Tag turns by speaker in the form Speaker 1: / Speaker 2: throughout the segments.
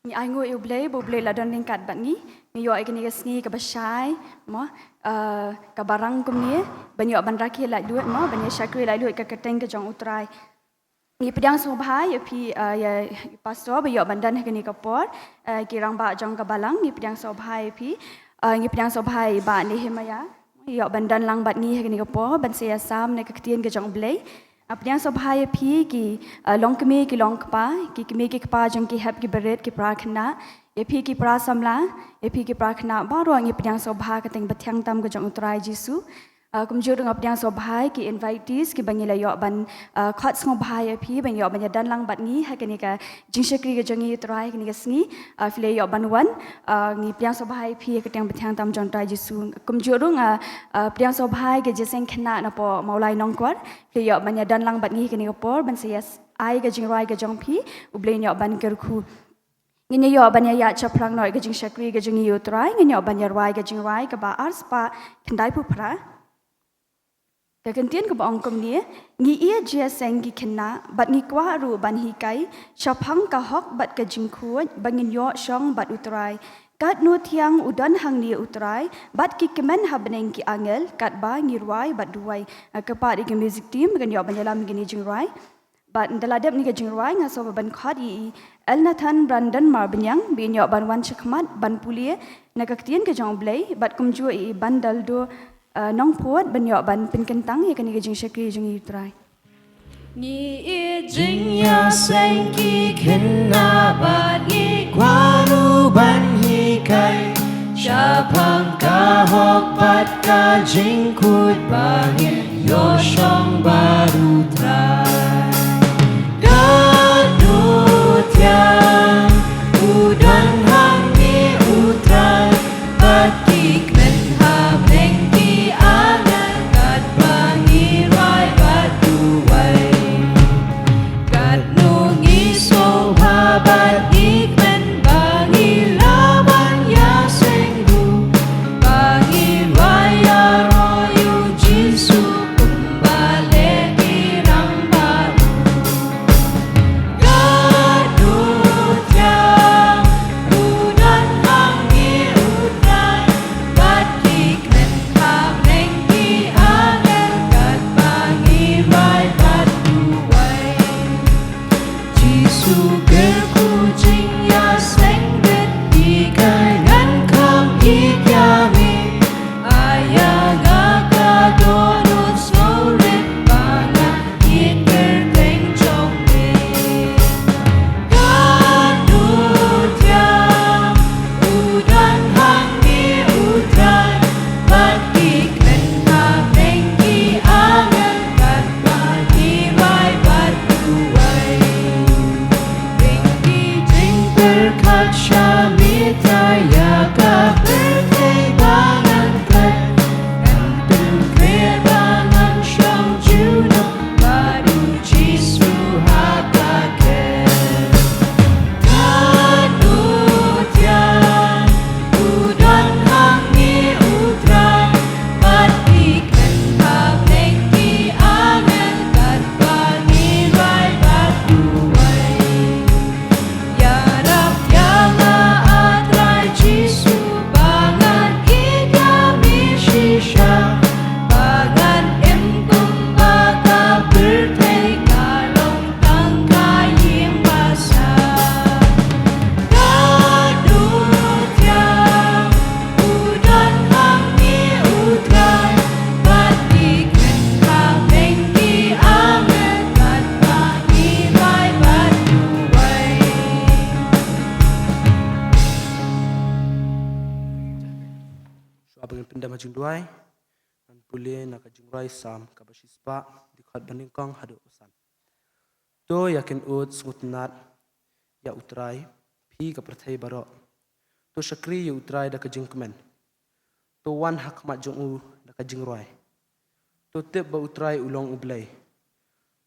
Speaker 1: ni ai ngoi bo blei la don lingkat bat ni yo ai kini kesni ke basai mo ka barang kum ni banyo ban raki la luat mo ban syakri la luat ka keteng ke jong utrai ni pedang sobhai ya pi ya pastor bayo bandan kini kapor kirang ba jong ka balang ni pedang sobhai pi ni pedang sobhai ba ni hemaya yo bandan lang bat ni kini kapor ban sia sam ne ka ketien ke jong blei Apniang sobhaya pi ki long kemi ki long kpa ki kemi ki kpa jong ki hap ki beret ki prakhna ye pi ki pra samla ye pi ki prakhna ba ro ngi pnyang sobha ka teng batyang tam ko jong utrai jisu kumjur ng apniang sobhai ki invitees ki bangila yo ban khat sobhaya pi bang yo ban ya dan lang bat ngi ha kani ka jingshakri ka jong utrai kani ka sngi file yo ban wan ngi pnyang sobhai pi ka teng batyang tam jong utrai jisu kumjur ng pnyang sobhai ke jeseng khna na po maulai nongkwar yo ban ya dan lang bat ngi kani kapor ban sayas ai ga jingrai ga jong pi ublen yo ban kerku ngini yo ban ya chaplang noi ga jing shakri ga jing yu trai ngini yo ban ya rai ga jing rai ka ba ars pa khandai pu phra ka kentien ka ba ong kom ni ngi ia jia seng gi khenna bat ngi kwa ru ban hi kai chaphang ka hok bat ka jing khu bangin yo shong bat utrai kat nu thiang udan hang ni utrai bat ki kemen habneng ki angel kat ba ngi ruai bat duai ka pa ri music team gan yo ban ya lam gi ni jing rai bat daladep ni ka jing rai nga so ban khad i elnathan brandon marbinyang bin yo ban wan chakmat ban pulie na ka ktien ka jong blai bat kum ju i ban dal do nong puat ban yo ban pin kentang ya kan ka jing shakri jing utrai
Speaker 2: ni e jing ya sang ki khenna bat ni kwaru ban hi kai chapang ka hok bat ka jing kut bangin yo shong baru trai kadu tiang udan hang ni utrai bat ki kmen ha meng ki angan kat bangi rai bat duai kat nu ngi so ha bat ki kmen bangi lawan ya senggu bangi rai ya royu jisu kumbale ki rang baru kadu tiang udan hang ni utrai bat ki kmen ha meng ki angan kat bangi rai bat duai jisu gerku jing ya seng bet di kai ngan kam ik yami ayaga ka donut soret banga ik kerteng chong me kadu tiang udan hang ni utrai bat ki kmen ha meng ki angan kat bangi rai bat duai Ringki jing berkat syamita ya ka bertei bangan kat Nantun kre bangan syong juno baru jisu haka ke Kadu tiang udan hang ni utrai bat ki kmen ha meng ki angan kat bangi rai bat duai Ya Rab ya nga atrai jisu bangan ikami shisha bangan em kumbaga bertei kalong tangkai yang basah kadu tiang udan hang ni utrai bat ki kmen ha meng ki angan kat bangi rai bat duai
Speaker 3: Abang pindah maju duai, dan pulih nak jingrai sam kabasispa dikhat baningkang hadu usan. To yakin ut sutnat ya utrai pi kaperthai barok. To syakri ya utrai da kajingkemen. To wan hak mat jongu da kajingrai. To tip ba utrai ulong ublai.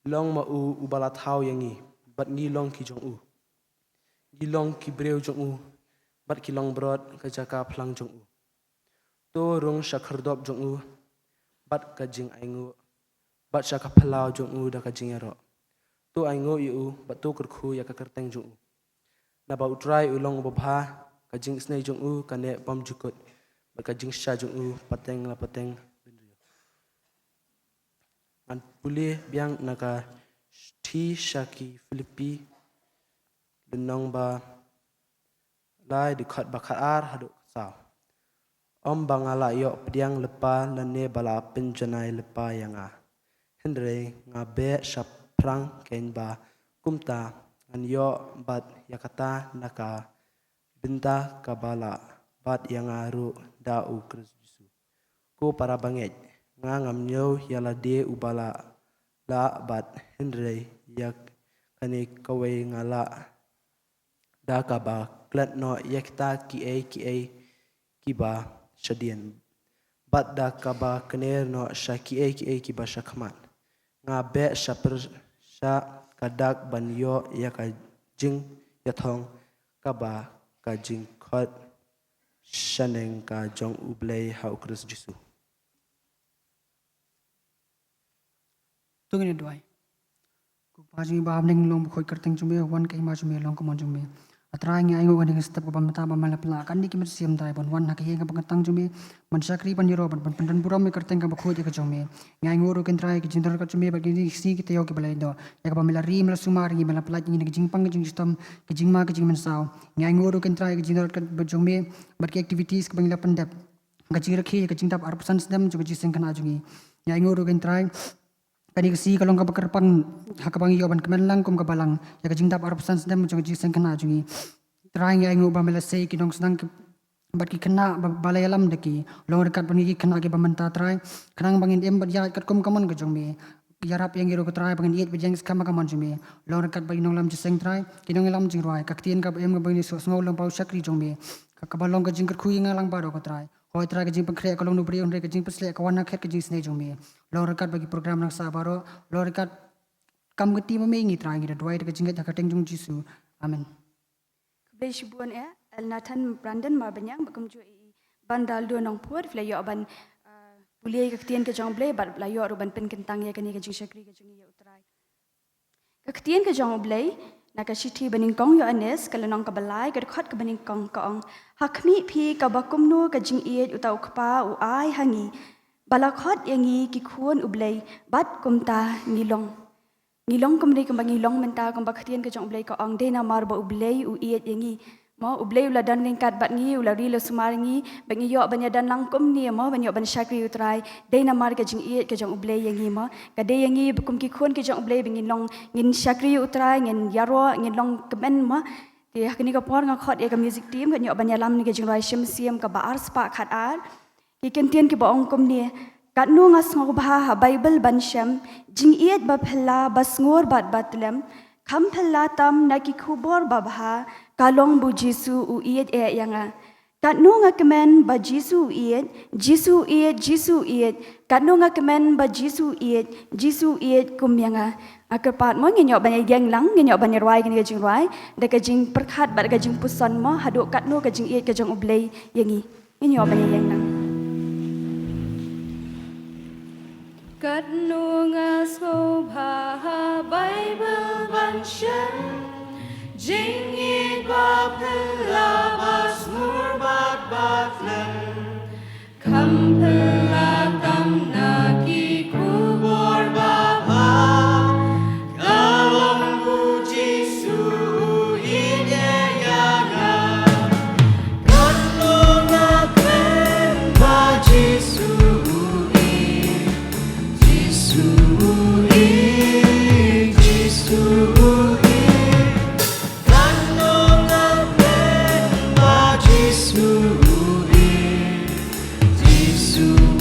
Speaker 3: Long ma u ubalat hau yangi bat ngi long ki jongu. Ngi long ki breu jongu bat ki long brod kajaka plang jongu. To rong shakhardop jongu bat kajing aingu bat shaka phalau jongu da kajing ero to aingu yu bat to kurkhu ya ka kerteng jongu naba utrai ulong bobha kajing snei jong u kane bom jukut kajing sha jong u pateng la pateng binrio an puli biang naga thi shaki Filipi lunong ba lai dikhat bakhat ar hadu sao om bangala yo pediang lepa lane bala penjanai lepa yanga hendre ngabe shaprang kenba kumta an yo bat yakata naka binta kabala bat yanga ru da u Kristus ko para banget nga ngamnyo yala de ubala la bat hendre yak kani kawe ngala da kaba klat no yakta ki ba shadian bat da kaba kner no shaki ki ba shakman nga be shaper sha kadak banyo yaka jing yathong kaba ka jing khot shaneng ka jong ublei ha Kristus Jesu
Speaker 4: tungin doai ku pajmi bab ning lom khoi kerteng jume wan kai ma jume long komon jume atrai ngi aingo gani step ko pamata pamala pla kan ni kimet siam dai bon wan ha ke ga pangatang jume man sakri pan yoro ban pandan buram me kerteng ka khoi ka jume ngai ngoro ken trai ki jindar ka jume ba ki si ki teo ki balai do ya ka pamela ri mela sumar ngi mela pla ngi jing pang jing system ki jing ma ki jing men sao ngai ngoro ken trai ki jindar ka jume ba ki activities ka bangla pandap ka jing rakhi ka jing tap arpsan system ju ji seng kana jungi ngai ngoro ken trai kadi si kalong ka bakarpang hakabang yoban kemenlang kum kabalang ya kajing tap arab sans dem jong ji seng kana jungi trying ya ngo ba mela sei ki dong snang bat ki kena balai alam deki long rekat bani ki kena ki bamanta try kanang bangin em bat ya kat kum kamon ka jong me yarap yang giro ko try bangin yet bejeng skama kamon jumi long rekat bani nong lam ji seng try ki dong lam jing roi kaktien ka em bani so ngol lam pau sakri jong me ka kabalong ka jing kat khui ngalang ba ro ko try hoi try ka jing pakre ka long no bri on re ka jing pasle ka wana khet ka jing snei jong me long rekat bagi program nang sa baro long rekat kam gati ma me ngi try ngi doi ka jing ka teng jong jisu amen
Speaker 1: Besh buan El Nathan Brandon ma banyang bakum jo bandal do nong puat fle yo ban puliai kaktien ke jong blai bat la yo ro ban pen kentang ya kani ka jing shakri ka jing ya utrai kaktien ke jong blai na ka shithi baning kong yo anes kala nong ka balai ka khat ka baning kong ka ong hakmi phi ka bakum no ka jing iet utau khpa u ai hangi bala khat yangi ki khun ublai bat kumta ngilong kumri kamba ngilong menta kamba khatien ka jong blai ka ong de na mar ba ublai u iet yangi mo ublai ula dan ringkat bat ngi ula ri le sumar ngi bangi yo banya dan langkum ni mo banyo ban shakri utrai de na mar ka jing iet ka jong ublai yangi mo ka de yangi bukum ki khun ki jong ublai bingin long ngin shakri utrai ngin yaro ngin long kemen mo ti hakni ka por nga khot ya ka music team ka nyo banya lam ni ka jing rai shim siam ka ba ar spa khat ar ki kentien ki ba ong kum ni kat nu ngas ngo ba bible ban sham jing iet ba phela bas ngor bat batlem kham phela tam na ki khubor ba bha kalong bu jisu u iet e yanga kat nu nga kemen ba jisu iet kat nu nga kemen ba jisu iet kum yanga akapat mo ngenyo banya geng lang ngenyo banya rai ngenyo jing rai da ka jing perkhat ba ka jing pusan mo hadu kat nu ka jing iet ka jong ublei yangi ngenyo banya geng lang
Speaker 2: Kat nunga sobha Bible banshan Jing it bapela bas mur bat batlen Kam pela tam na ki kubor baba Kalong bu Jisu ide yaga Kat nunga pen ba Jisu Jesus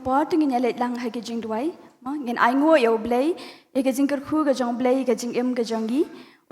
Speaker 1: pot ngin yalet lang ha gejing duai ma ngin ai ngo yo blai e gejing ker khu gejong blai gejing em gejongi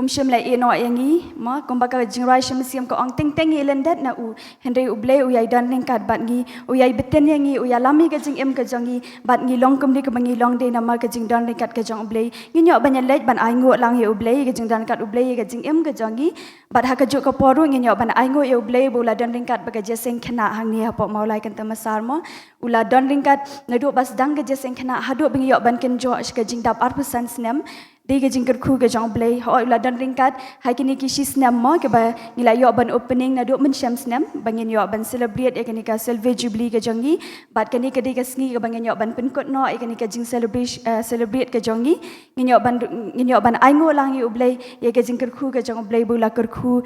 Speaker 1: shim lai e no yangi ma komba ka jing rai shim siam ko ong ting ting elendat na u henry u blai u yai dan ning kat bat ngi u yai beten yangi u ya lami gejing em gejongi bat ngi long kum di ka bangi long de na ma gejing dan ning kat gejong blai ngi nyo ban yalet ban ai ngo lang ye u blai gejing dan kat u blai gejing em gejongi bat ha ka ju ka poru ngi nyo ban ai ngo ye u blai bu la dan ning kat ba ka jeseng khna hang ni ha po maulai kan ta masar mo ula don ringkat nadu bas dang ke jeseng khana hadu bing yo ban ken jo ke jing dap 8% snem de ke jing khu ke jong play ho ula don ringkat ha kini ki shi snem mo ke ba ngila yo ban opening nadu men sham snem bangin yo ban celebrate e kini ka silver jubilee ke jongi bat kini ke de ke sngi ke bangin yo ban pen kot no e kini ka jing celebrate ke jongi ngin yo ban ai ngo lang yu play ye ke jing khu ke jong play bu la khu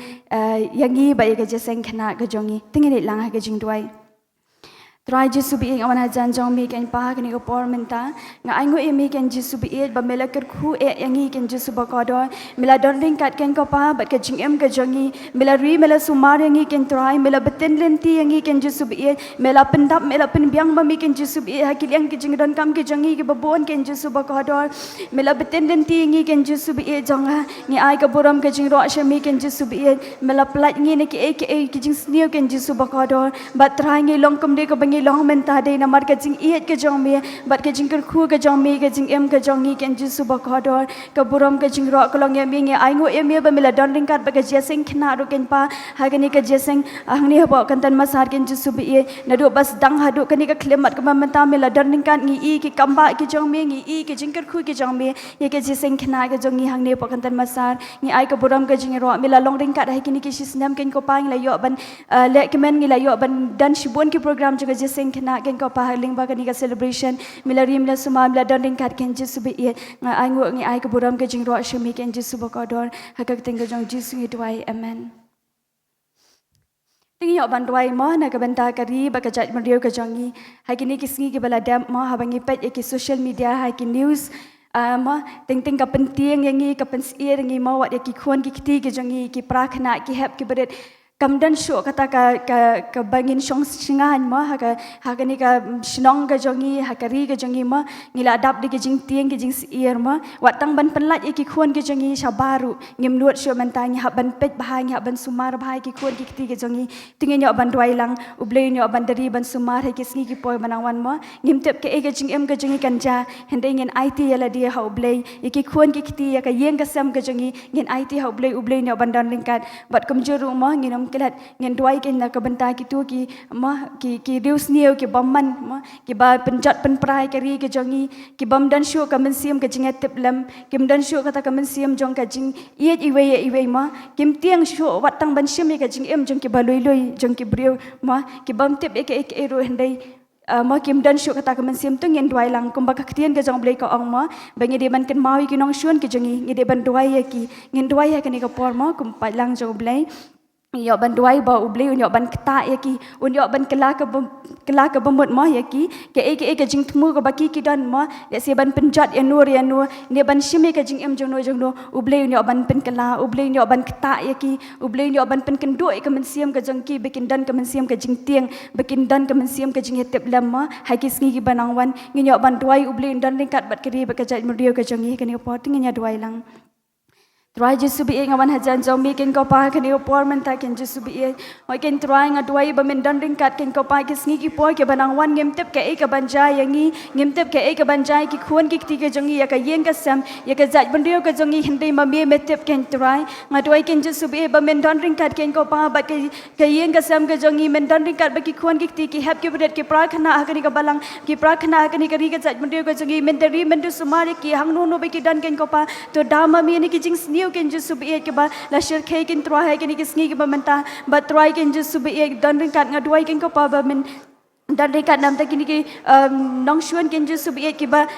Speaker 1: yangi ba ye ke jeseng khana ke jongi tingin lang ha ke jing duai try Jesu bi ang wana jan jong mi ken pa kini ko por menta nga ai ngo e mi ken Jesu bi et ba mela ker khu e yangi ken Jesu ba ko do mela don ring kat ken ko pa bat ke jing em ke jongi mela ri mela sumar yangi ken try mela beten lenti yangi ken Jesu bi et mela pendap mela pen biang ba mi ken Jesu bi hakil yang ke jing don kam ke jongi ke babon ken Jesu ba ko do mela beten lenti yangi ken Jesu bi et jong ngi ai ka boram ke jing ro sha mi ken Jesu bi et mela plat ngi ne ke jing snio ken Jesu ba ko do bat try ngi long kum de ko long menta de na mar ka jing iet ke jong me bat ke jing ker khu ke jong me ke jing em ke jong ni ken Jesu ba khodor ka buram ke jing ro ko long ye mi nge ai ngo em ye ba mila don ring kat ba ke jeseng khna ro ken pa ha ke ni ke jeseng ang ni ba kan tan masar ken Jesu bi e na do bas dang ha do ke ni ka khlemat ka menta mila don ring kat ngi i ki kamba ke jong me ngi i ke jing ker khu ke jong me ye ke jeseng khna ke jong ni hang ni ba kan tan masar ngi ai ka buram ke jing ro mila long ring kat ha ke ni ki sisnam ken ko pa ngi la yo ban le ke men ngi la yo ban dan shibon ki program jo ke sing kena ken ko pahaling ba kani ka celebration milari mila suma mila don ring kat ken Jesu bi ye nga ai ngo ngi ai ka buram ke jing ro shmi ken Jesu ba ko dor hakak ting ka jong Jesu ngi duai amen tingi yo ban duai mo na ka benta kari ba ka jat mriu ka jongi hakini kisngi ki bala dam mo habangi pet e ki social media ha ki news mo ting ting ka penting yangi ka pensier ngi mo wat ki khon ki kiti ki jongi ki prakhna ki hep ki berit kamdan sho kata ka bangin shong singan mo ha ni ka shnong ka jongi ha kari ka jongi mo ngila adap di ke jing tieng ke jing sier mo watang ban penlat e ki khon ke jongi shabaru ngim nuat sho mentang ha ban pet bahai ha ban sumar bahai ki khon ki kiti ke jongi tingin yo ban duai lang ublei yo ban dari ban sumar he ki sngi ki poi banangwan mo ngim tep ke e ke jing em ke jongi kanja hende ngin IT yala dia ha ublei e ki khon ki kiti ya ka yeng ka sam ke jongi ngin IT ha ublei yo ban dan lingkat bat kamjuru mo nginam kelat ngen duai ken na kebentai kitu ki rius niu ki bomman ki ba penjat penprai kari ke jongi ki bam dan syu ka mensiam ke jingat teplam kim dan syu kata ka mensiam jong ka jing iet iwe ma kim tiang syu watang ban sim ka jing em jong ki baloi jong ki briu ma ki bam tep ek ero hendai ma kim dan syu kata ka mensiam tu ngen duai lang kum ba ka ktian ke jong blai ka ong ma bangi de ban ken mawi ki nong syun ki jongi ngi de ban duai ki ngen duai ka ni ka por ma kum pa lang jong blai yo ban duai ba ubli yo ban kta ya ki yo ban kela ka bemut ma ya ki ke jing tmu ka baki ki dan ma ya se ban penjat ya nur ne ban shime ka jing em jong no ubli yo ban pen kela ubli yo ban kta ya ki ubli yo ban pen kendo ka mensiam ka jong ki bekin dan ka mensiam ka jing tiang bekin dan ka mensiam ka jing hetep lam ma ha ki sngi ki banangwan ngi yo ban duai ubli dan ringkat bat kri ba ka jat murio ka jong ki ni po ting nya duai lang Try just to be ngawan hajan jong mi ken ko pa ken yo por men ta ken just to be oi ken try nga duai ba men dan ring kat ken ko pa ki sngi ki por ke banang wan ngem tep ke e ka banjai yangi ngem tep ke e ka banjai ki khon ki ti ke jongi ya ka yeng ka sam ya ka jaj ban rio ka jongi hindai ma me tep ken try nga duai ken just to be ba men dan ring kat ken ko pa ba ke yeng ka sam ka jongi men dan ring kat ba ki khon ki ti ki hap ki bedet ki prakhana akani ka balang ki prakhana akani ka ri ka jaj ban rio ka jongi men teri men du sumari ki hang no ba ki dan ken ko pa to dama mi ni ki jing sni ken just subi ke ba la shir ke ken try hai ken ki sngi ke ba menta ba try ken just subi dan ring kat nga duai ken ko pa ba men dan dekat nam tak kini nong shuan ken just subi ke ba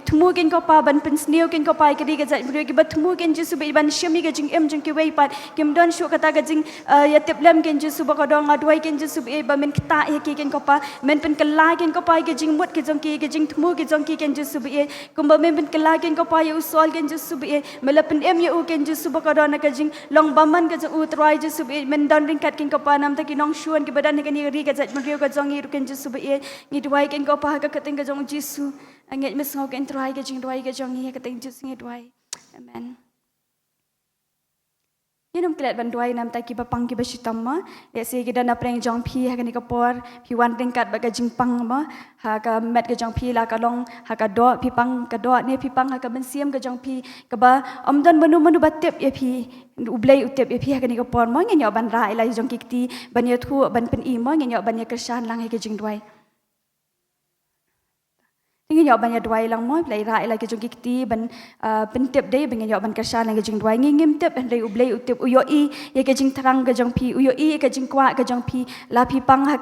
Speaker 1: thmu ken ko pa ban pen sneo ken ko pa ke ri ke jat brio ke ba thmu ken just subi ban shemi ke jing em jing ke wei pat kim don shu kata ke jing ya teplam ken just suba ko dong adwai ken just subi ba men kta ye ke ken ko pa men pen kala ken ko pa ke jing mut ke jong thmu ke jong ki ken just subi kum ba men pen kala ken ko pa ye usol ken just subi mela pen em ye u ken just suba ko dong ke jing long baman ke jong u try just subi men don ring kat ken ko pa nam tak ki nong shuan ke badan ke ni ri ke jat brio ke jong i ken just subi ngi duai ken ko pa ka kating ka jong Jesu anget mes ngau ken try ka jing duai ka jong ni ka ting Jesu ngi duai amen Yenum klet ban duai nam ta ki ba pang ki ba shitam ma ya se ki dan apreng jong phi ha ka ni ka por phi wan ring kat ba ka jing pang ma ha ka met ka jong phi la ka long ha ka do phi pang ka do ne phi pang ha ka ben siam ka jong phi ka ba om dan manu batep ya phi ublai utep ya phi ha ka ni ka por ma ngi nyo ban ra ila jong ki ti ban ya thu ban pen i ma ngi nyo ban ya kersan lang ha ka jing duai Ngi nyo ban ya duai lang mo play ra ila ke jong ki ban pentep dei ban nyo ban kersan lang ke jing duai ngi ngim tep han dei ublei utep uyo i ye ke jing terang ke jong pi uyo i ke jing kwa ke jong pi la pi pang ha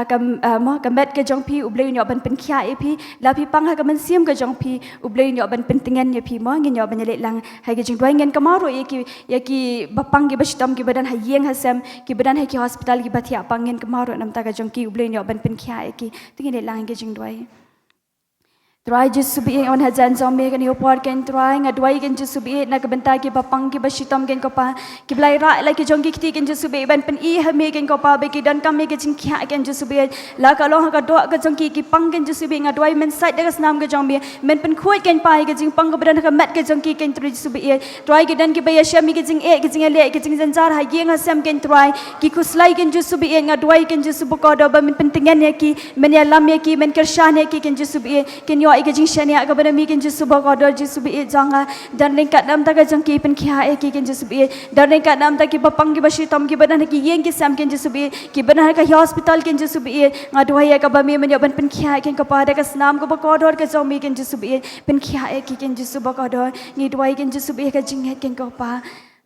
Speaker 1: ka mo ka met ke jong pi ublei nyo ban pen khia e pi la pi pang ha ka man siam ke jong pi ublei nyo ban pen tingen ye pi mo ngi nyo ban le lang ha ke jing duai ngen ka maro ye ki bapang ki bashtam ki badan ha yeng ha sam ki badan ha ki hospital ki bathia pangen ka maro nam ta ka jong ki ublei nyo ban pen khia e ki tingi le lang ke jing duai Try just to be on hajan zombie kan yo por ken try nga duai ken just to be na kabenta ki bapang ki bashitam ken ko pa ki blai ra la ki jong ki ti ken just to be ban pen I ha me ken ko pa be ki dan kam me ke jing khia ken just to be la ka lo ha ka do ka jong ki pang ken just to be nga duai men side da snam ke jong be men pen khoi ken pa ke jing pang ka badan ka mat ke jong ki ken try just to be try ki dan ki be ya shami ke jing ke jing le ke jing zanjar ha yeng ha sam ken try ki kuslai ken just to be nga duai ken just to ko do ba men pen tingen ye ki men ya lam ye ki men kershan ye ki ken just to be ken yo ke jing shania ka bana mi ken just suba ko dor just be janga dan ring kat nam ta ka jang ki pen khia e ki ken just be dan ring kat nam ta ki bapang ki bashi tom ki bana ki yeng ki sam ken just be ki bana ka hospital ken just be nga duai ka ba mi men ban pen khia ken ka pa da ka snam ko ba ko dor ka jong mi ken just be pen khia e ki ken just suba ko dor ni duai ken just be ka jing ken ko pa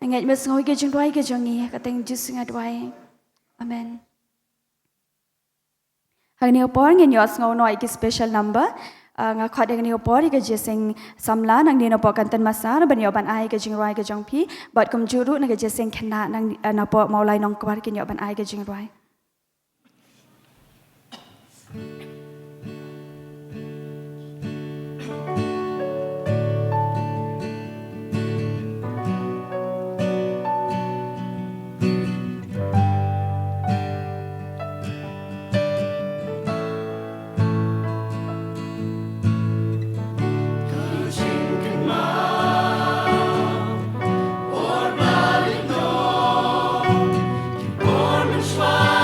Speaker 1: ngai mes ngoi ke jing duai ke jong ni ka teng just nga duai amen Hagni opor ngen yos ngau noi ki special number nga khot ngani opor ke jesing samla nang ni no pokan tan masar ban yo ban ai ke jing roi ke jong phi bat kum juru na ke jesing khana nang na po maulai nong kwar ke yo ban ai ke jing roi
Speaker 2: Swat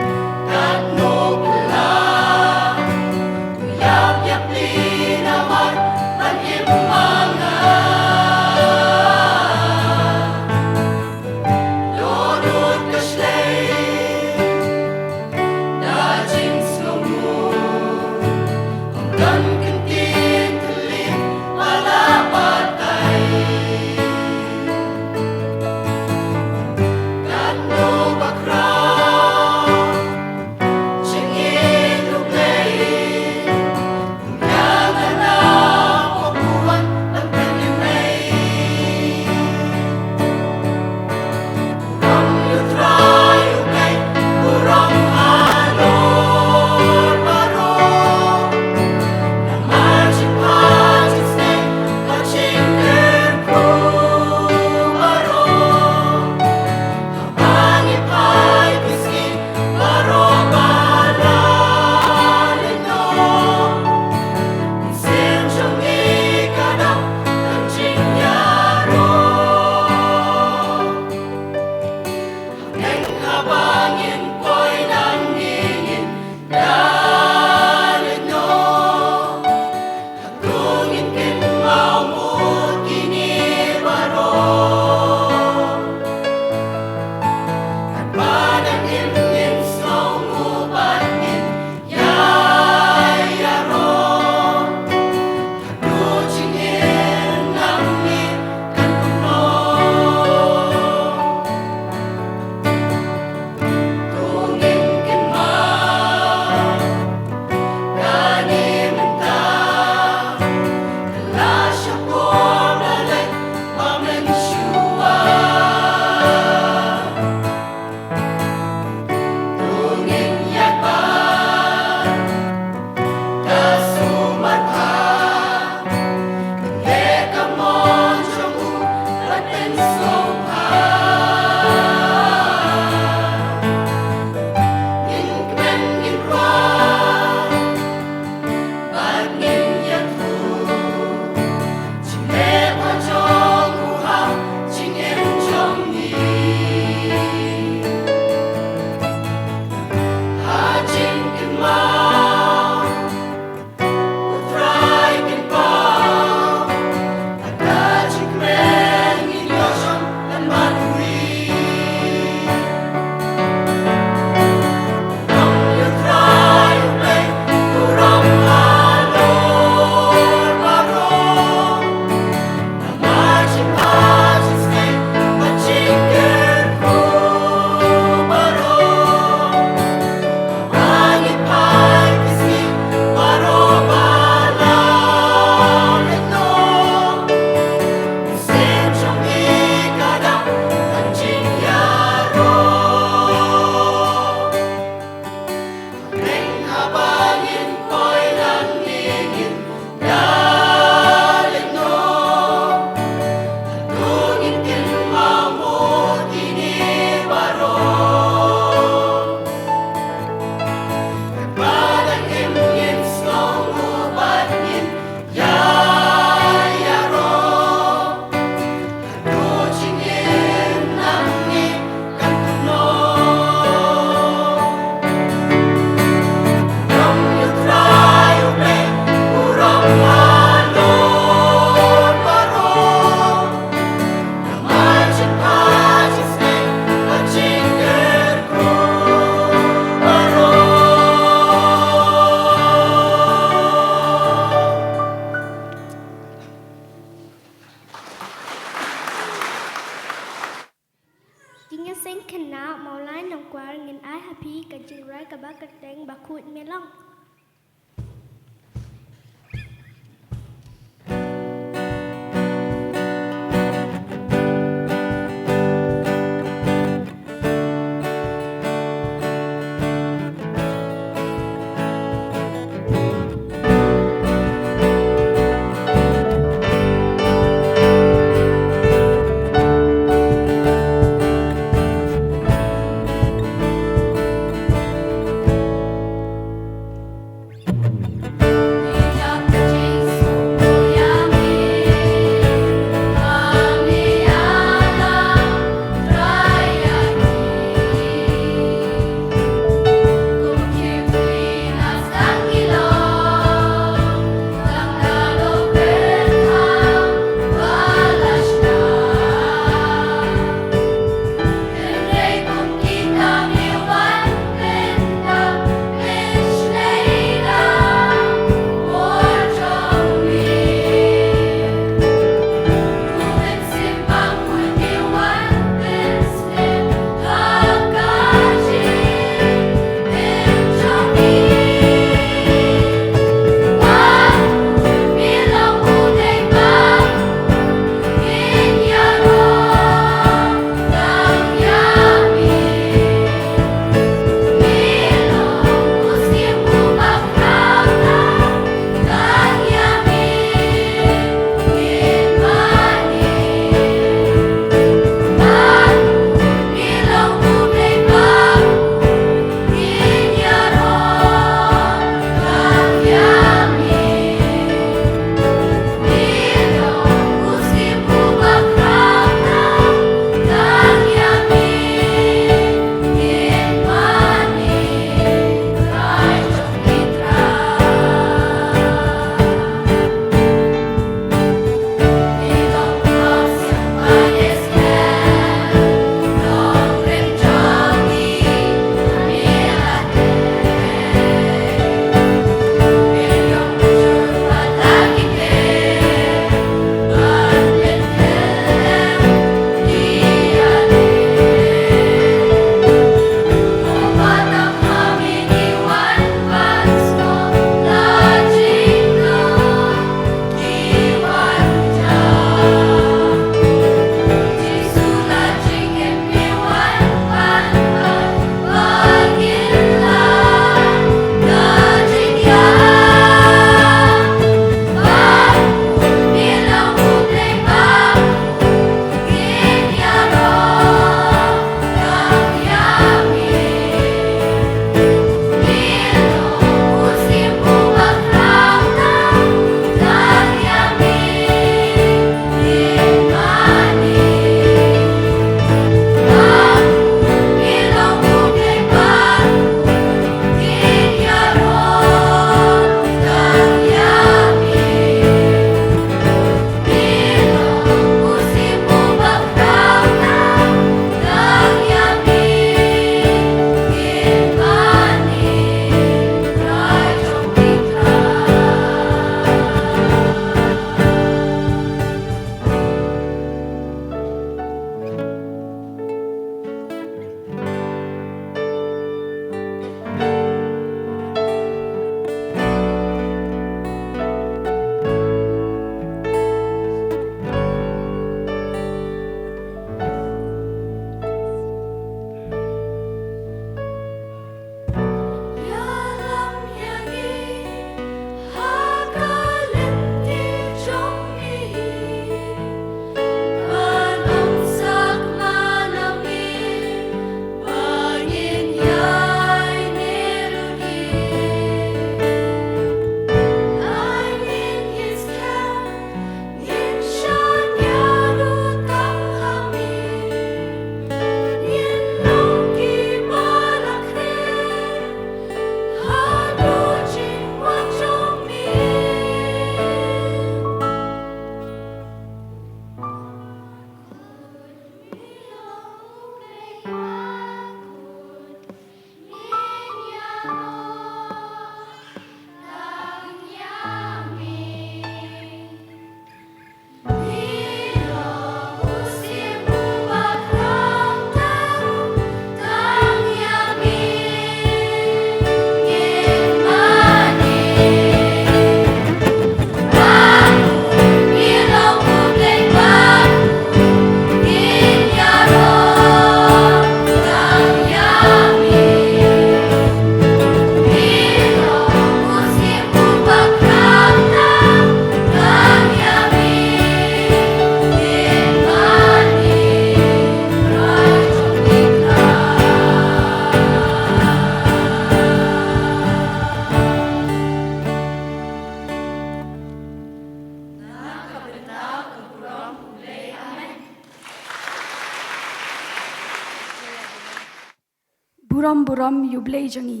Speaker 1: buram yublei jangi.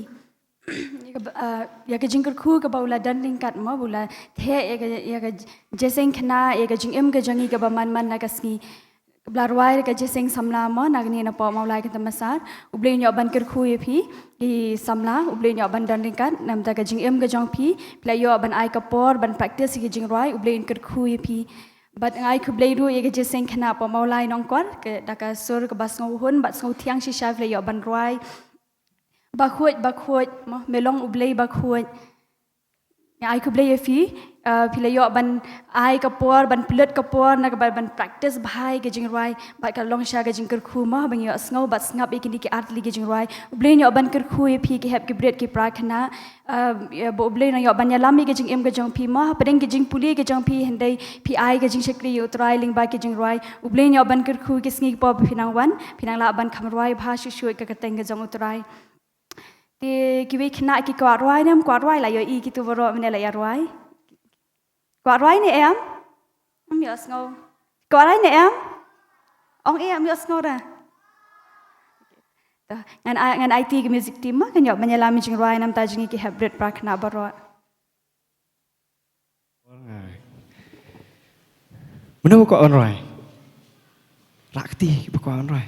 Speaker 1: Ya ke jingkar khu ke baula danding kat ma bula the ya ke jeseng khna ya ke jingem ke jangi ke baman man na kasni blarwai ke jeseng samla ma nagni na pa maulai ke tamasar ublei nyo ban kar khu ye phi i samla ublei nyo ban danding kat nam ta ke jingem ke jong phi play yo ban ai kapor ban practice ke jingrai ublei kar khu ye phi but ngai khu blei ru ye ke jeseng khna pa maulai nong kwar ke daka sur ke bas ngau hun bat ngau thiang si sha play yo ban roi bakhuat melong ublei bakhuat ai ku blei fi pilayo ban ai kapor ban plut kapor na ban practice bhai ke jingrai ba ka long sha ke jingkar khu ma bang yo sngo bat snap ikini ke art li ke jingrai ublei yo ban kar khu fi ke hep ke bread ke prakhna bo ublei na yo ban ya lami ke jingem ke jong phi ma padeng ke jing puli ke jong phi hendai phi ai ke jing shakri yo trai ling ba ke jingrai ublei yo ban kar khu ke sngi po phinang wan phinang la ban khamroi bha shu shu ke kateng ke jong utrai thì kiwi khna ki quạt roi là yo i ki tu voro mene la ya roi quạt roi nè em yo sngo quạt roi nè em ong em yo sngo ra ngan IT ke music team ma kan yo menyala mi jing roi nam ta jingi ki hybrid prakhna baro
Speaker 2: Mana ko on roi rakti ko on roi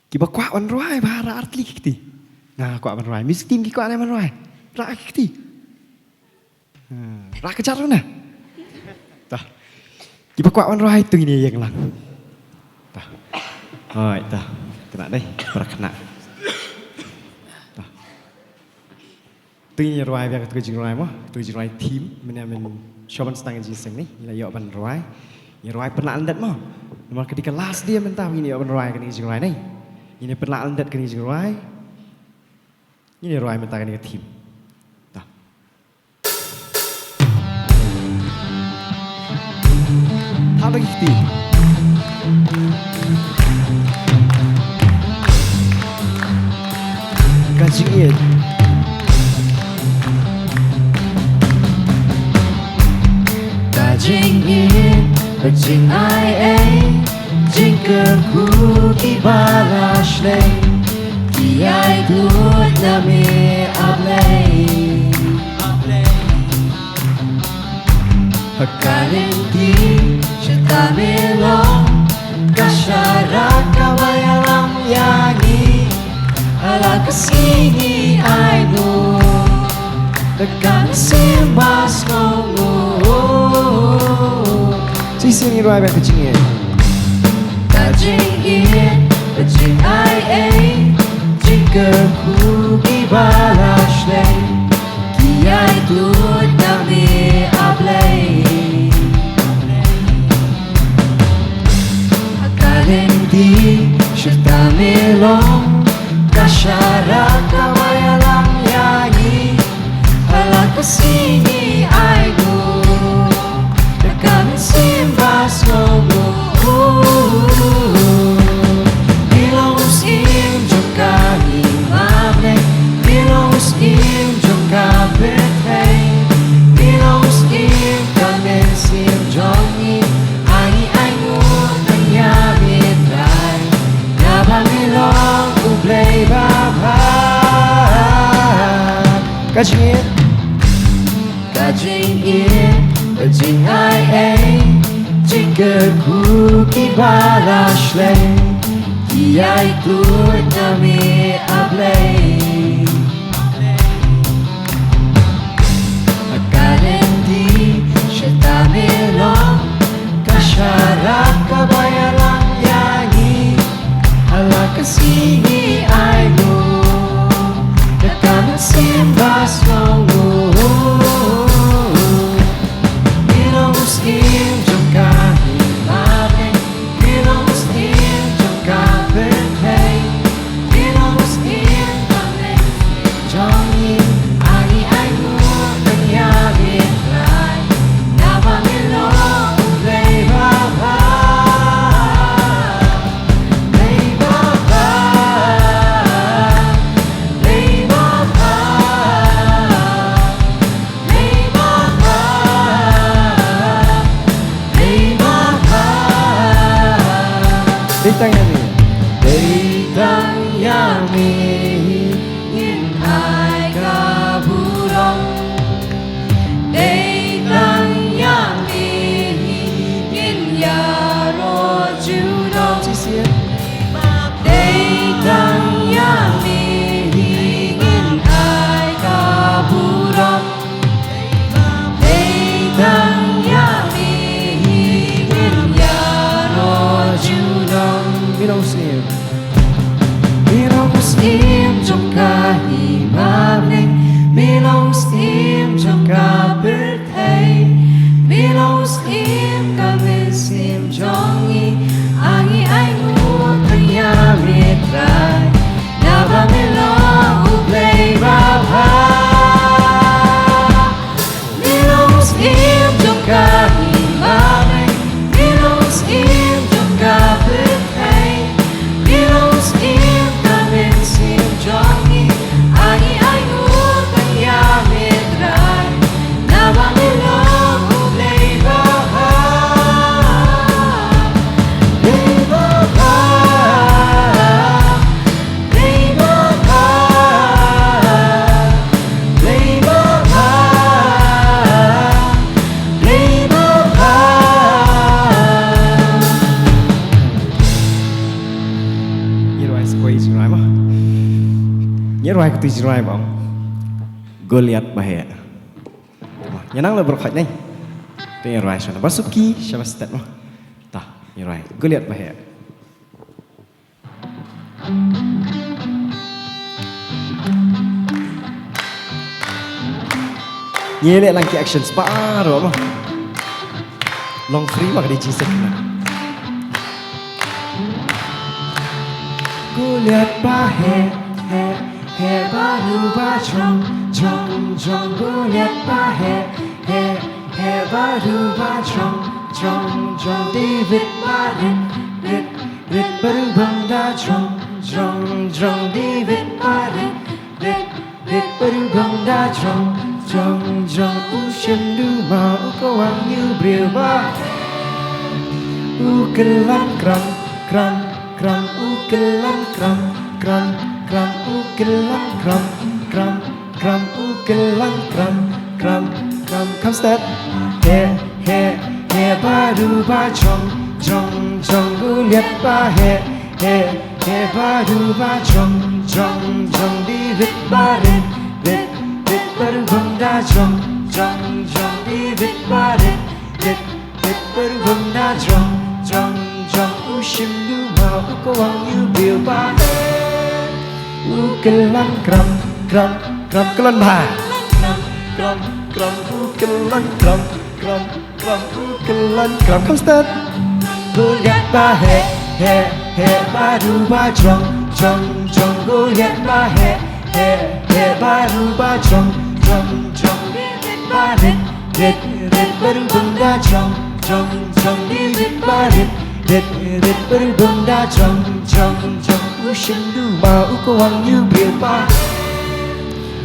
Speaker 2: ki ba kwa on roi ba ra artli kiti Nah, kau apa roi? Mesti tim kau ada apa roi? Rak kiti, rak kejar mana? Tah, kita kau apa roi tu ini yang lang. Tah, oh, tah, kena deh, berkena. Tah, tu ini roi biar tu jing roi mah, tu jing roi tim, mana coba setengah jiseng ni, ila yo ban roi, ya roi pernah andat mah. Nomor ketika last dia mentah ini yo ban roi kan jing roi ni, ini pernah andat kan jing roi. Ini roi mentakan dengan tim. Dah. Apa gitu? Kajingin. Kajingin, kajing ai jing kerku di balas leh. Ai good na me ablay Hakalenti Syata melong Kasyarat kabayalang yangi Ala kesini ai no Tekan simbas ngongo Sisi ni roi bang kecingin Kajingin Kajing ai Kerku di balas leh Kiai tut nami ablay Akalenti Syata melong Kasyarat kabayalang yanyi Ala kesini ai go Dekat simbas ngogo Bilang usim jengkani Bilos im jongka bethay Bilos im kamen sim jongi Ani ngut anya betray Nabang ilong ublay babhat Kajingin Kajingin Kajing ai Jingkerku ki balas leh Kiai tut nami ablay Akalenti Syata melong Kasyarat kabayalang yangi Ala kesini ai no Dekat simbas ngongo Bilong muslim jongka himame Bilong muslim jongka berhei Bilong muslim kame tu jirai bang. Goliat bahaya. Nyanang le berkat ni. Tu yang right sana. Basuki siapa step mah. Tah, yang right. Goliat bahaya. Nyelek lagi action separuh mah. Long free mah di jisek na. Goliat bahaya. He baru bacong jong jong Goliat bahaya. He baru bacong jong jong David barit rit baru bangda jong jong jong David barit rit baru bangda jong jong jong Usian du mau kawang yu berubah Ukelan kram kram kram Ukelan kram kram kram Ukelan kram kram kram Ukelan kram kram kram Come step he baru bacong jong jong Goliat bahaya he baru bacong jong jong David barit rit baru bangda jong jong jong David barit rit baru bangda jong jong jong Usim du mau kawang yu berubah Ukelan kram kram kram kelan bah kram kram ukelan kram kram kram ukelan kram Come start Goliat bahaya he baru bacong jong jong Goliat bahaya he baru bacong jong jong David barit rit baru bangda jong jong jong David barit rit baru bangda jong jong jong Usim du mau kawang yu berubah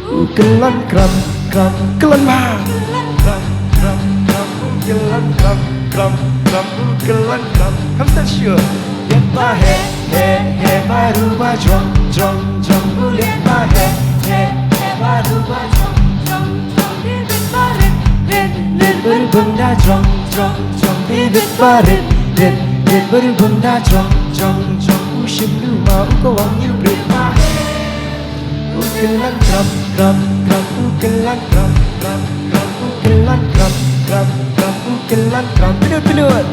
Speaker 2: Ukelan kram kram kelan bah kram kram kram ukelan kram kram kram ukelan kram Come start sure Goliat bahaya he baru bacong jong jong Goliat bahaya he baru bacong jong jong David barit rit baru bangda jong jong jong David barit rit baru bangda jong jong jong Usim du mau kawang yu berubah Ukelan kram kram kram Ukelan kram kram kram Ukelan kram kram kram Ukelan kram Pinut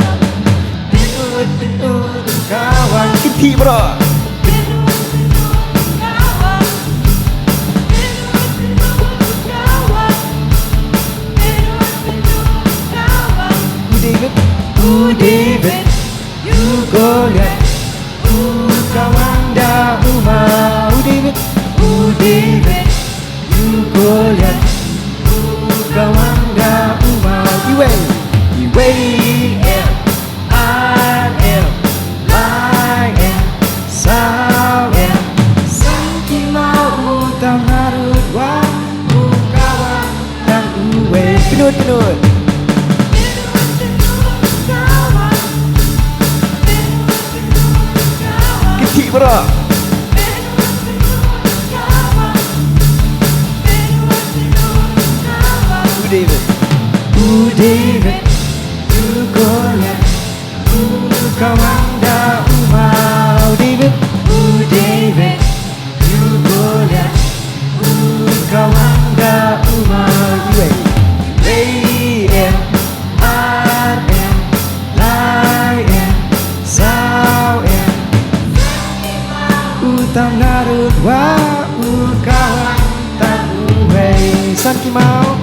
Speaker 2: kawan Kiti bro David Goliat kawan dahuma David David Goliat kawan dahuma Iwe I am Sao am Sanki mau tam harut wa kawan dan uwe Pinut Kiti bro David Goliat kawan dahumau David David Goliat kawan dahumau AM Lion Sao am Utam narut wa kawan tak uwe Sanki mau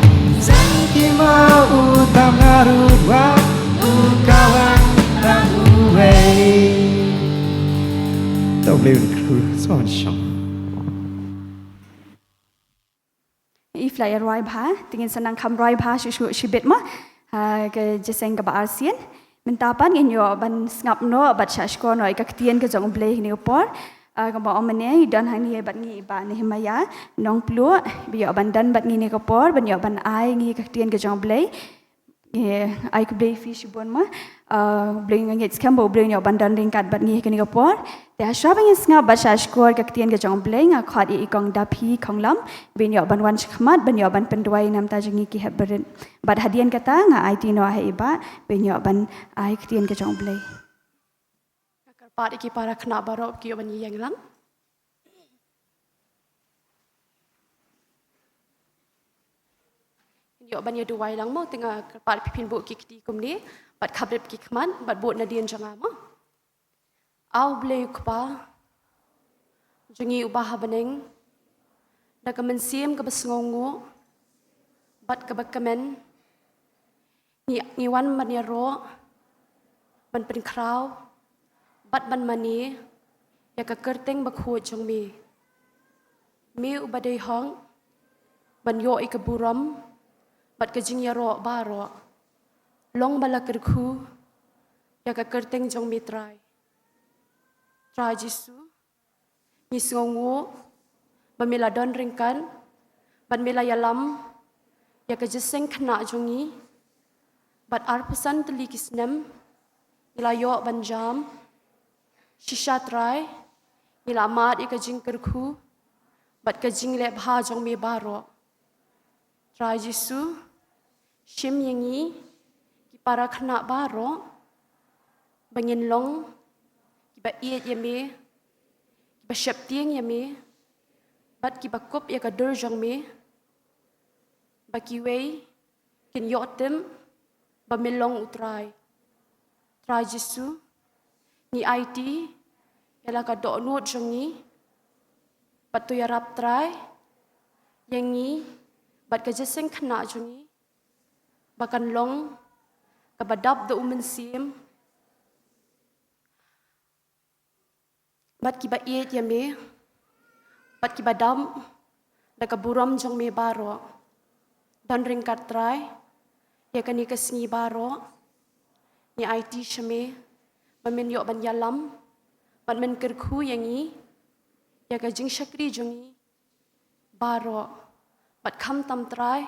Speaker 2: utam narut wa kawan tak uwe Tau boleh kru Soal syam
Speaker 1: If la roi bha tingin sanang kam roi bha shu shibet ma ke jeseng ka ba ASEAN mentapan ngin yo ban ngap no bat shashko no ka tien ke jong ble ni upor ka ba omane dan hani bat ngi ba ni himaya nong plu bi yo ban dan bat ngi ni ka por ban yo ban ai ngi ka tien ke jong ble ai ku ble fish bon ma ble ngi skam bo ble yo ban dan ring kat bat ngi ke ni ka por te shabang is nga ba shashko ka tien ke jong ble nga khat I kong da phi khonglam bin yo ban wan khmat ban yo ban pendwai nam ta jingi ki hebren bat hadian kata nga ai ti no hai ba bin yo ban ai ka tien ke jong ble
Speaker 5: Pat iki para kena barok ki ban yang lang Yo ban ya duwai lang mo tinga pat pipin bu ki kiti kumni bat khabrep ki khman bat bot na dien janga mo. Au ble kpa jangi ubah baneng da kamen sim ka basngongu bat ka bakamen ni wan man ya ro ban pen kraw bat ban mani ya ka kerteng bakhu jong mi ubadai hong ban yo ikaburam bat ka jing ya ro ba ro long bala kerku ya ka kerteng jong mi try jisu ni sngongu ban mila don ringkan ban mila yalam ya ka jeseng khna jongi bat arpasan teli kisnem ila yo ban jam shisha try ila mat ika jing kerku bat ka jing le bha jong mi baro try jisu shim yangi ki para khna baro bangin long ki ba iet yami ki ba shap tieng yami bat ki ba kop ya ka dur jong mi ba ki wei kin yotem ba milong utrai try jisu ni IT yala ka do nuot jongi bat tu yarap try yangi bat ka jeseng khna jongi bakan long ka badap do umen sim bat ki ba iet yame bat ki badam da ka buram jong me baro dan ringkat try ya kani kasngi baro ni IT shame bamin yo ban yalam ban men kerku yangi ya ka jing shakri jongi baro bat kham tam try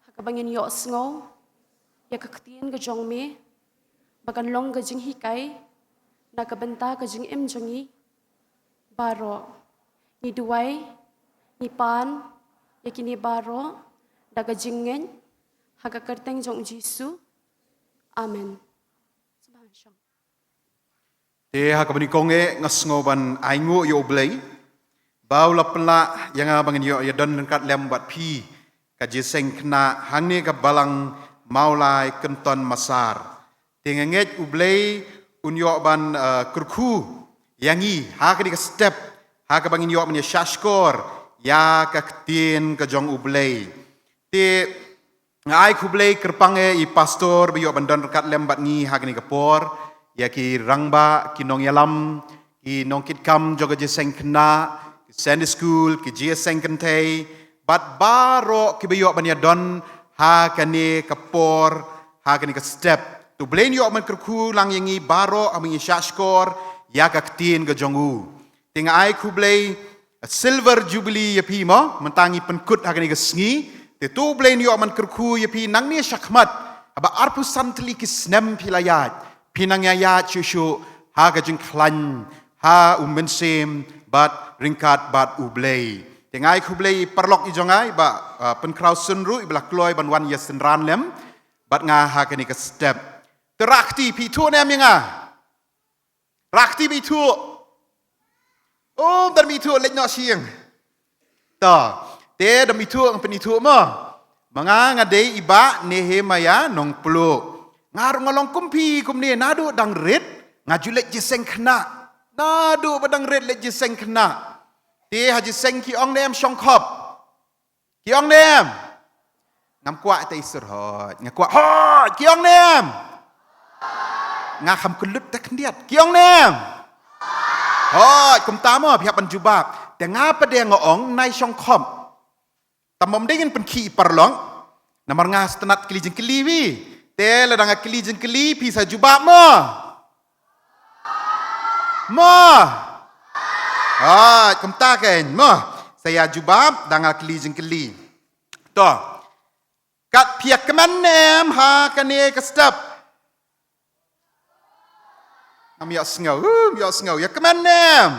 Speaker 5: ha ka bangin yo sngo ya ka ktien ka jong me bakan long ka jing hikai na ka benta ka jing em jongi baro ni duwai ni pan ya kini baro da ka jingen ha ka kerteng jong jisu amen.
Speaker 6: Te hakabani konge ngasngoban aingu yo blei bau lapla yang abangin yo ya don kat lem bat pi ka jeseng kna hangne ka balang maulai kenton masar tengenget ublei unyo ban kurku yangi hakadi ka step hakabangin yo man ya shashkor ya ka ktien ka jong ublei te ngai kublei kerpange i pastor biyo ban don kat lem bat ngi hakni ka por ya ki rangba ki nong yalam ki nong kit kam joga jeseng kena ki Sunday school ki jeseng kentei bat baro ki biyo ban ya don ha kani kapor ha kani ka step tu blain yo man kerku lang yangi baro aming shashkor ya ka ktin ga jongu tinga ai ku blai silver jubilee ya pi mo mentangi penkut ha kani ka sngi te tu blain yo man kerku ya pi nang ni shakmat aba arpu santli ki snem pilayat pinang ya chuchu ha ka jing klan ha mensem bat ringkat bat ublei tengai kublei perlok i jongai ba pen kraw sunru ibla kloi ban wan yes ran lem bat nga ha ka ni ka step terakti pi tu nem yanga rakti pi tu dan mi tu lek no siang ta te da mi tu ang pen tu mo manga ngadei iba nehemaya nong plu ngar ngalong kumpi kumni nadu dang red ngajulek jeseng kena nadu badang red lek jeseng kena te haji seng ki ong nem shong khop ki ong nem ngam kwa te isur hot ngakwa hot ki ong nem nga kham kulut tak ndiat ki ong nem hot kum tamo phiap ban jubab te nga pade ngong nai shong khop tamom dingin pen ki parlong namar nga stanat kili jeng kili wi te ladang kili jeng kili pi sa jubab mo kum ta ken mo saya jubab dang kili jeng kili to kat piak keman nem ha kane ka step am ya sngo ya keman nem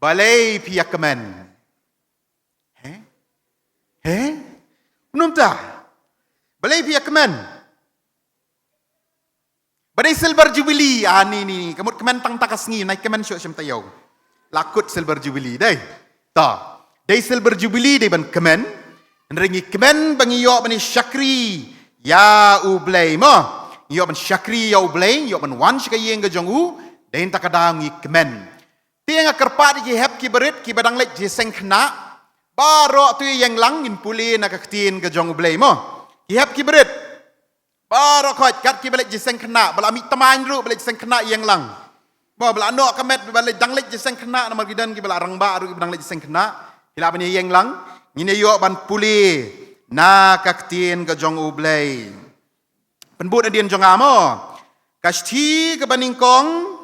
Speaker 6: balai piak keman he num ta balai piak keman badai silver jubilee ni kamut keman tang takas ngi naik keman syok syam tayau lakut silver jubilee dai ta dai silver jubilee dai ban keman Nringi kemen bangiyo bani syakri ya ublay mo. Yo ban syakri ya ublay, yo ban wan shkayeng ga jongu, den takadang ngi kemen. Tiang kerpat ki hep ki berit ki badang lek ji sengkna. Baro tu yang lang in puli na kaktin ga jong ublay mo. Ki hep ki berit. Baro khot kat ki balek ji sengkna, bala mi tamang ru balek sengkna yang lang. Bo bala no kamet balek dang lek ji sengkna na margidan ki bala rang ba ru ki badang lek ji sengkna. Hila bani yang lang. Ngine yo ban puli na kaktin ke jong ublay. Penbut adian jong amo. Kashti ke baningkong.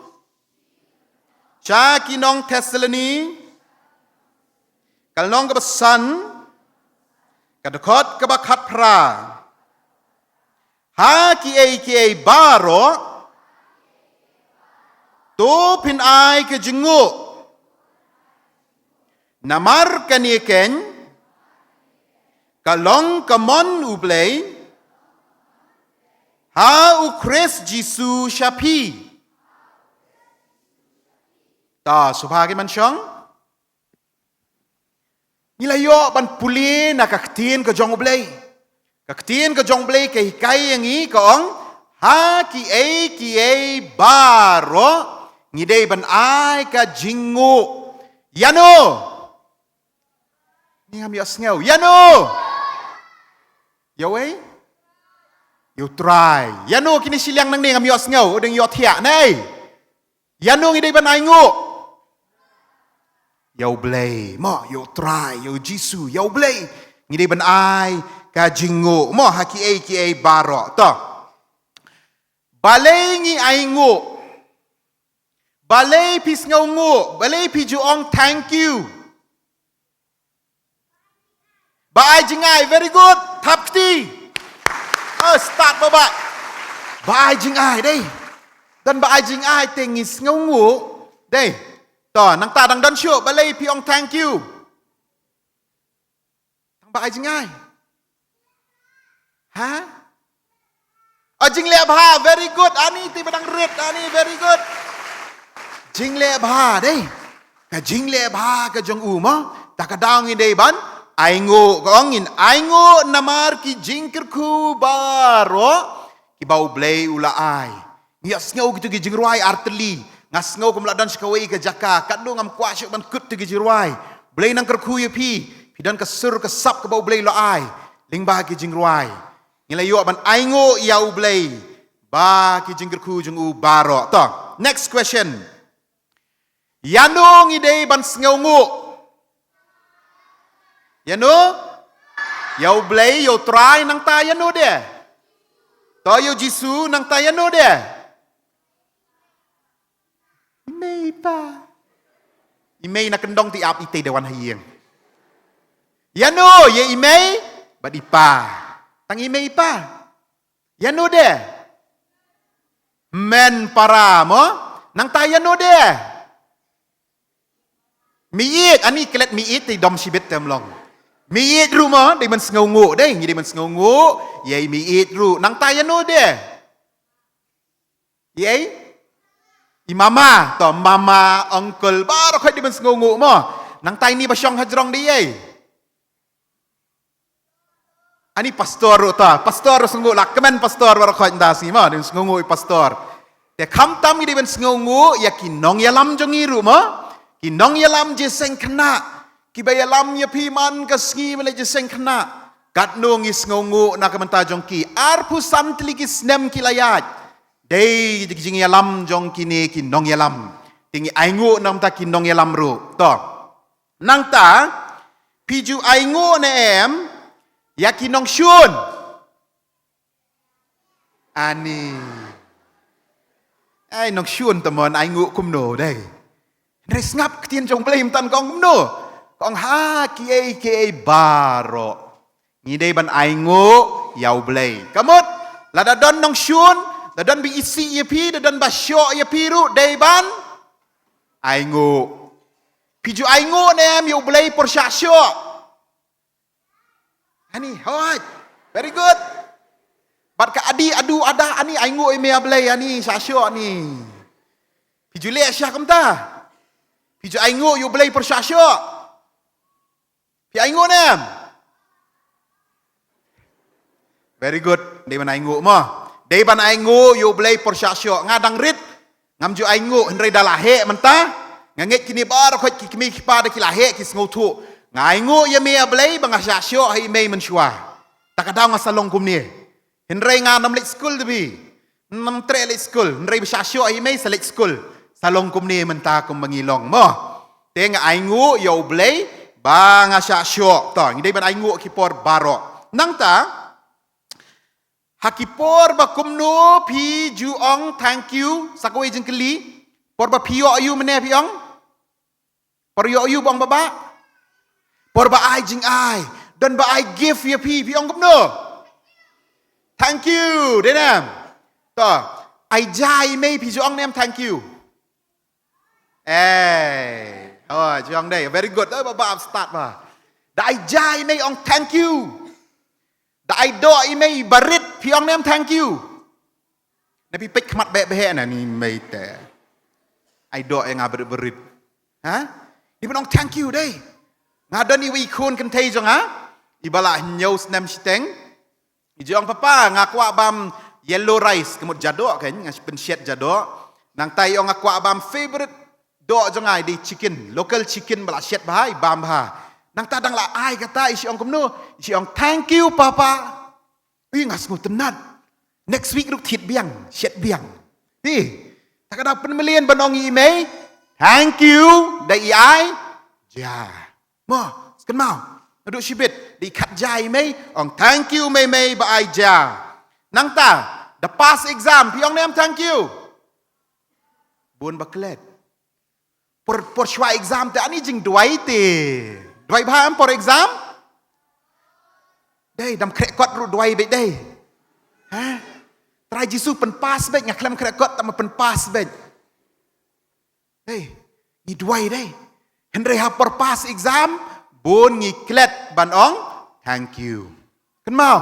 Speaker 6: Cha kinong Thessaloni. Kalnong ke besan. Kadekot ke bakat pra. Ha ki baro. To pin ai ke jenguk. Namar kaniken. Kalong kamon ublay, ha ukres Jisu syapi. Ta subhagi mansyong. Nilayo ban puli na kaktin ke jong ublay. Kaktin ke jong ublay ke hikai yang i kaong ha ki baro ngidei ban ai ka jingu. Yano. Ni ham yos ngau. Yano. Yaway? You try. Yano kini siliang nang ni ngam yos ngau deng yot hiak nay. Yano ngidai ban ai ngu. Yau blay. Mo you try. You jisu. Yau blay. Ngidai ban ai ka jingu. Mo ha ki baro. To. Balay ngi ai ngu. Balay pis ngau ngu. Balay pi juong thank you. Baai jingai, very good. Tapti. Start babak. Baai jingai đây. Dan baai jingai tengis ngungu. Đây. To, nang ta dang dan syuk balai piong thank you. Tang baai jingai. Ha? Jing le bha, very good. Ani ti badang red, ani very good. Jing le bha đây. Ka jing le bha ka jong u mo. Ta ka dang in đây ban. Aingo gongin aingo namar ki jingkir ku baro ki bau blay ula ai ngias ngau gitu ki jingruai arteli ngas ngau kum ladan skawai ke jaka kadung am kwa syuk ban kut tu ki jingruai blay nang kerku ye pi dan kesur kesap ke bau blay ula ai ling ba ki jingruai ngilai yo ban aingo iau blay ba ki jingkir ku jungu baro to next question yanong idei ban ngau ngu. Yano? Yau blay, yau try nang ta yano dia. To yau jisu nang ta yano dia. Imei pa. Imei nak kendong ti ap ite dewan hayeng. Yano, ye imei, bad ipa. Tang imei pa. Yano dia. Men para mo, nang ta yano dia. Miit, ani kelet miit ti dom sibit temlong. Miit ru mo, day man sngongo day, ngi day man sngongo, yay miit ru, nang tayo no de. Yay? Imama, to mama, uncle, baro kay day man sngongo mo, nang tayo ni basyong hadrong di yay. Ani pastor ru ta, pastor ru sngongo, lakman pastor baro kay ndasi mo, day sngongo i pastor. Te kam tam ngi day man sngongo, ya kinong yalam jongi ru mo, kinong yalam jeseng kena. Kibaya lam ya piman kasngi mele jeseng kena kat nong is ngongu na kamanta jongki arpu samtli kis nem kilayat dei jing ya lam jongki ne ki nong ya lam tingi aingu nam ta ki nong ya lam ru to nang ta piju aingu ne em ya ki nong syun ani ai nong syun temon aingu kumno dei res ngap ketien jong blame tan kong kumno Kong ha ki baro. Ngidei ban aingo yau blay. Kamut lada don nong syun, dadon bi isi ye pi, dadon ba syok ye pi ru dei ban aingo. Piju aingo nem yau blay por syok. Ani hoi. Very good. Bat ka adi adu ada ani aingo ime blay ani syok ni. Piju le syak kamta. Piju aingo yau blay por syok. Pi aingo nem. Very good. Day ban aingu mo. Day ban aingu you blay por syasyo ngadang rit. Ngam ju aingu henry dalahe menta. Ngangit kini bar khot kimi kipada kilahe kis ngotu. Ngaingu ya me blay bang syasyo hai me mensyua. Takadaw nga salong kumni. Henry nga nam lek school debi. Nam tre lek school. Henry syasyo hai me sa lek school. Salong kumni menta kum bangilong mo. Te nga aingu you blay bang syasyo. To ngi day ban aingu kipor baro. Nang ta Hakipor ba kumno pi juong thank you sakwe jengkeli por ba pio ayu mene piong por yo ayu bang baba por ba ai jing ai don ba ai give ya pi piong kumno thank you denam to ai jai me pi juong nem thank you oh juong đây very good đó baba start ba da ai jai me ong thank you Da ai do ime barit piong nem thank you. Napi pek kmat be be na ni mai te. Ai do yang barit. Ha? Ni penong thank you dei. Ngadon ni wi kun kan thei jong ha. Ibala nyos nem steng. I jong papa ngakwa bam yellow rice kemut jado kan ngas pensiat jado. Nang tai ong ngakwa bam favorite do jong ai di chicken, local chicken bala siat bahai bam ha. Nang tadang la ai kata isi ong kumno, isi ong thank you papa. Ih ngas ngutenat. Next week ruk thit biang, siat biang. Tak ada penmelian banong email. Thank you dai ai. Ja. Mo, sken mau. Aduk sibit di kat ja email ong thank you mai ba ai ja. Nang ta, the past exam piong nem thank you. Bun baklet. Por shwa exam te ani jing duai te. Duai baham for exam? Đây đam khẽ quật rồi duai vậy đây. Ha? Trai Giêsu pen pass vậy ngak lam khẽ quật ta ma pen pass vậy. Đây, ni duai đây. Henry ha for pass exam, bon ngi klet ban ong, thank you. Kan mau?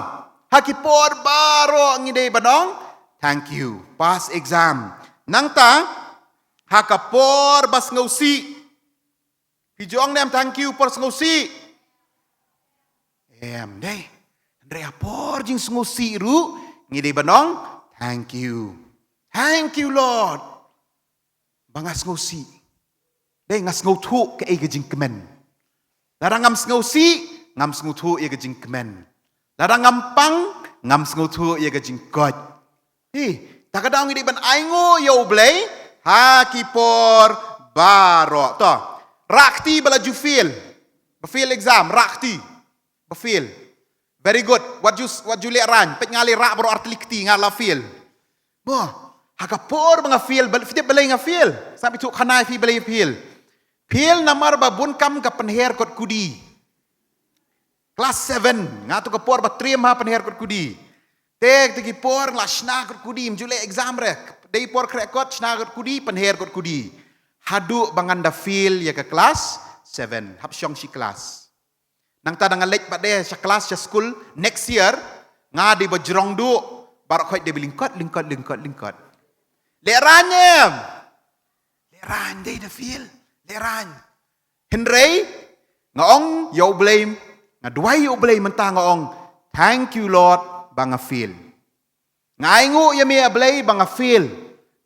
Speaker 6: Ha ki por baro ngi dei ban ong, thank you. Pass exam. Nang ta ha ka por bas ngausi. Pijong nem thank you por sengosi. Em đây. Andrea por jing sengosi ru ngide banong thank you. Thank you Lord. Bangas sengosi. Dei ngas ngotu ke ege jing kemen. Larang ngam sengosi ngam sengotu ege jing kemen. Larang ngampang ngam sengotu ege jing god. Takadang ngide ban aingo yo blay ha ki por baro to. Rakti balaju fail. Befil exam rakti. Befil. Very good. What you lihat ran. Pet ngali rak bro artilikti ngala fail. Boh, hakapor mga fail fit balay nga fail. Sabi tu kanai fi balay fail. Fail namar ba bunkam ka penher kot kudi. Class 7 ngatu kapor ba trim ha penher kot kudi. Tek tegi por nglasna kot kudi mjule exam rek. Dei por krekot sna kot kudi penher kot kudi. Hadu banganda feel ya ke kelas 7 hap syong si kelas nang ta dangan lek pade sa kelas sa school next year nga di bajrong du barak khoi de lingkot leran de the feel leran henry ngaong yo blame nga duai yo blame menta ngaong thank you Lord banga feel ngaingu ya me blay banga feel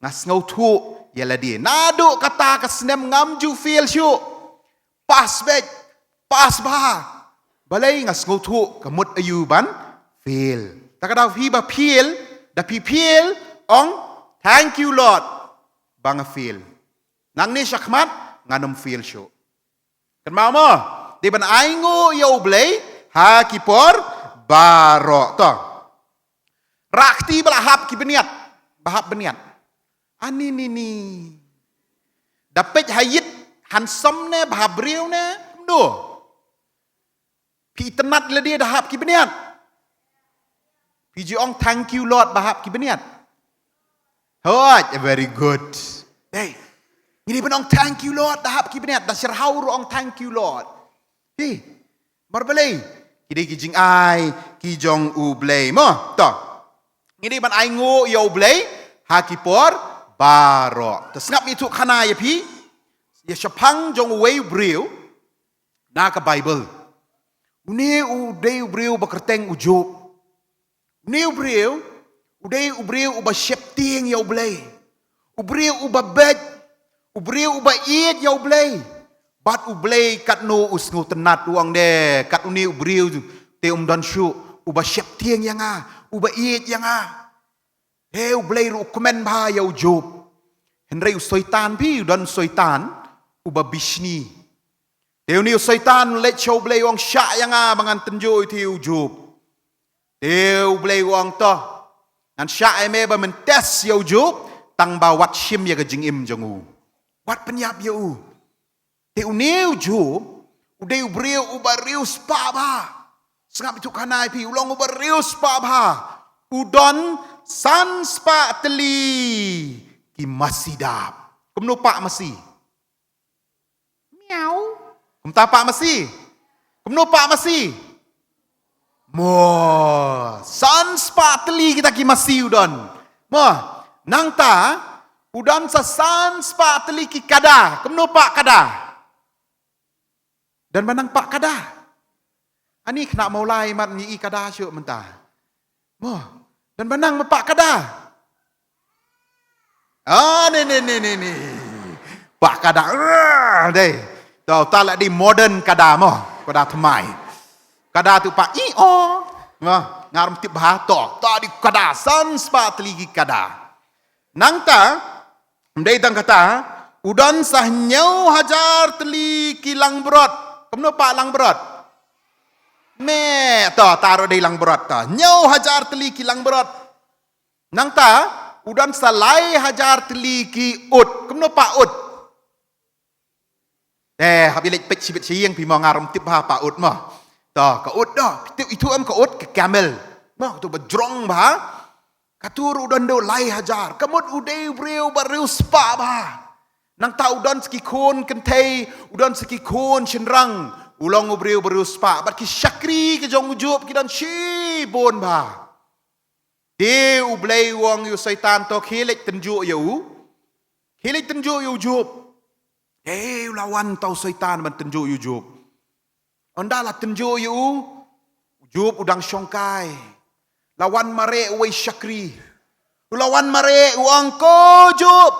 Speaker 6: ngas ngau thu Yaladi. Nado kata kasnem ngamju feel syu. Pas bet. Pas bah. Balay ngas ngotu kamut ayuban feel. Takadaw hiba feel. Da feel ong thank you Lord. Banga feel. Nang ni syakmat nganom feel syu. Kan mau mo? Di ban aingo yo blay ha kipor baro to. Rakti balahap ki beniat. Bahap beniat. Ani ni. Dapat hayit handsome ne bahabriu ne. Do. Pi tenat le dia dahap ki beniat. Pi jiong thank you Lord bahap ki beniat. Hot, very good. Hey. Ini benong thank you Lord dahap ki beniat. Dasir haur ong thank you Lord. Hey. Marbalay. Kidi ki jing ai ki jong u blay mo. To. Ini ban ai ngo yo blay ha ki por baro. Tesngap itu kana ya pi. Ya syapang jong way briu. Na ka Bible. Uni u day briu bakerteng ujub. Ni ubreu, udai ubreu uba shepting ya ublay. Ubreu uba bed, ubreu uba eat ya ublay. Bat ublay kat no usngu tenat uang de, kat uni ubreu te dan syu, uba shepting yang uba eat yang He ublay ru komen ba ya ujub. Henry usoitan pi dan soitan uba bishni. Te uni usoitan let show ublay uang syak yang bangan tenjo ti ujub. Teu blay wang to nan sya eme ba mentes ya ujub tang ba wat shim ya gajing im jongu wat penyap ya u te uniu ujub udai ubreu ubariu spa ba sengap itu kanai pi ulong ubariu spa ba udon san spa teli ki masidap kum nupak masi miau kum tapak masi kum nupak masi Mo, sans patli kita ki masih udon. Mo, nang ta udon sa sans patli ki kada. Kemno pak kada. Dan manang pak kada. Ani kena mulai mat ni kada syuk mentah. Mo, dan manang pak kada. Ah, ni. Pak kada. Deh. Tahu tak lagi modern kada mo. Kada temai. Kada tu pak io ngaram tip bahato tadi kada sans pa teligi kada nangta ndai tang kata udan sah nyau hajar teli kilang brot kemno pak lang brot me to taro dei lang brot to nyau hajar teli kilang brot nangta udan salai hajar teli ki ut kemno pak ut habilik pek sibet siang pi mo ngaram tip ha pak ut mo Dah, kaut dah. Itu am kaut ke camel. Mah tu berjrong bah. Katur udan do lai hajar. Kamut udai breu bariu spa bah. Nang ta udan ski kon kentai, udan ski kon chenrang. Ulang breu bariu spa. Bat ki syakri ke jong ujub ki dan shi bon bah. De ublai wang yu syaitan to khilik tenju yu. Khilik tenju yu ujub. Lawan tau syaitan ban tenju yu ujub. Anda lah tenjo yu ujub udang syongkai lawan mare wei syakri lawan mare uang ko jub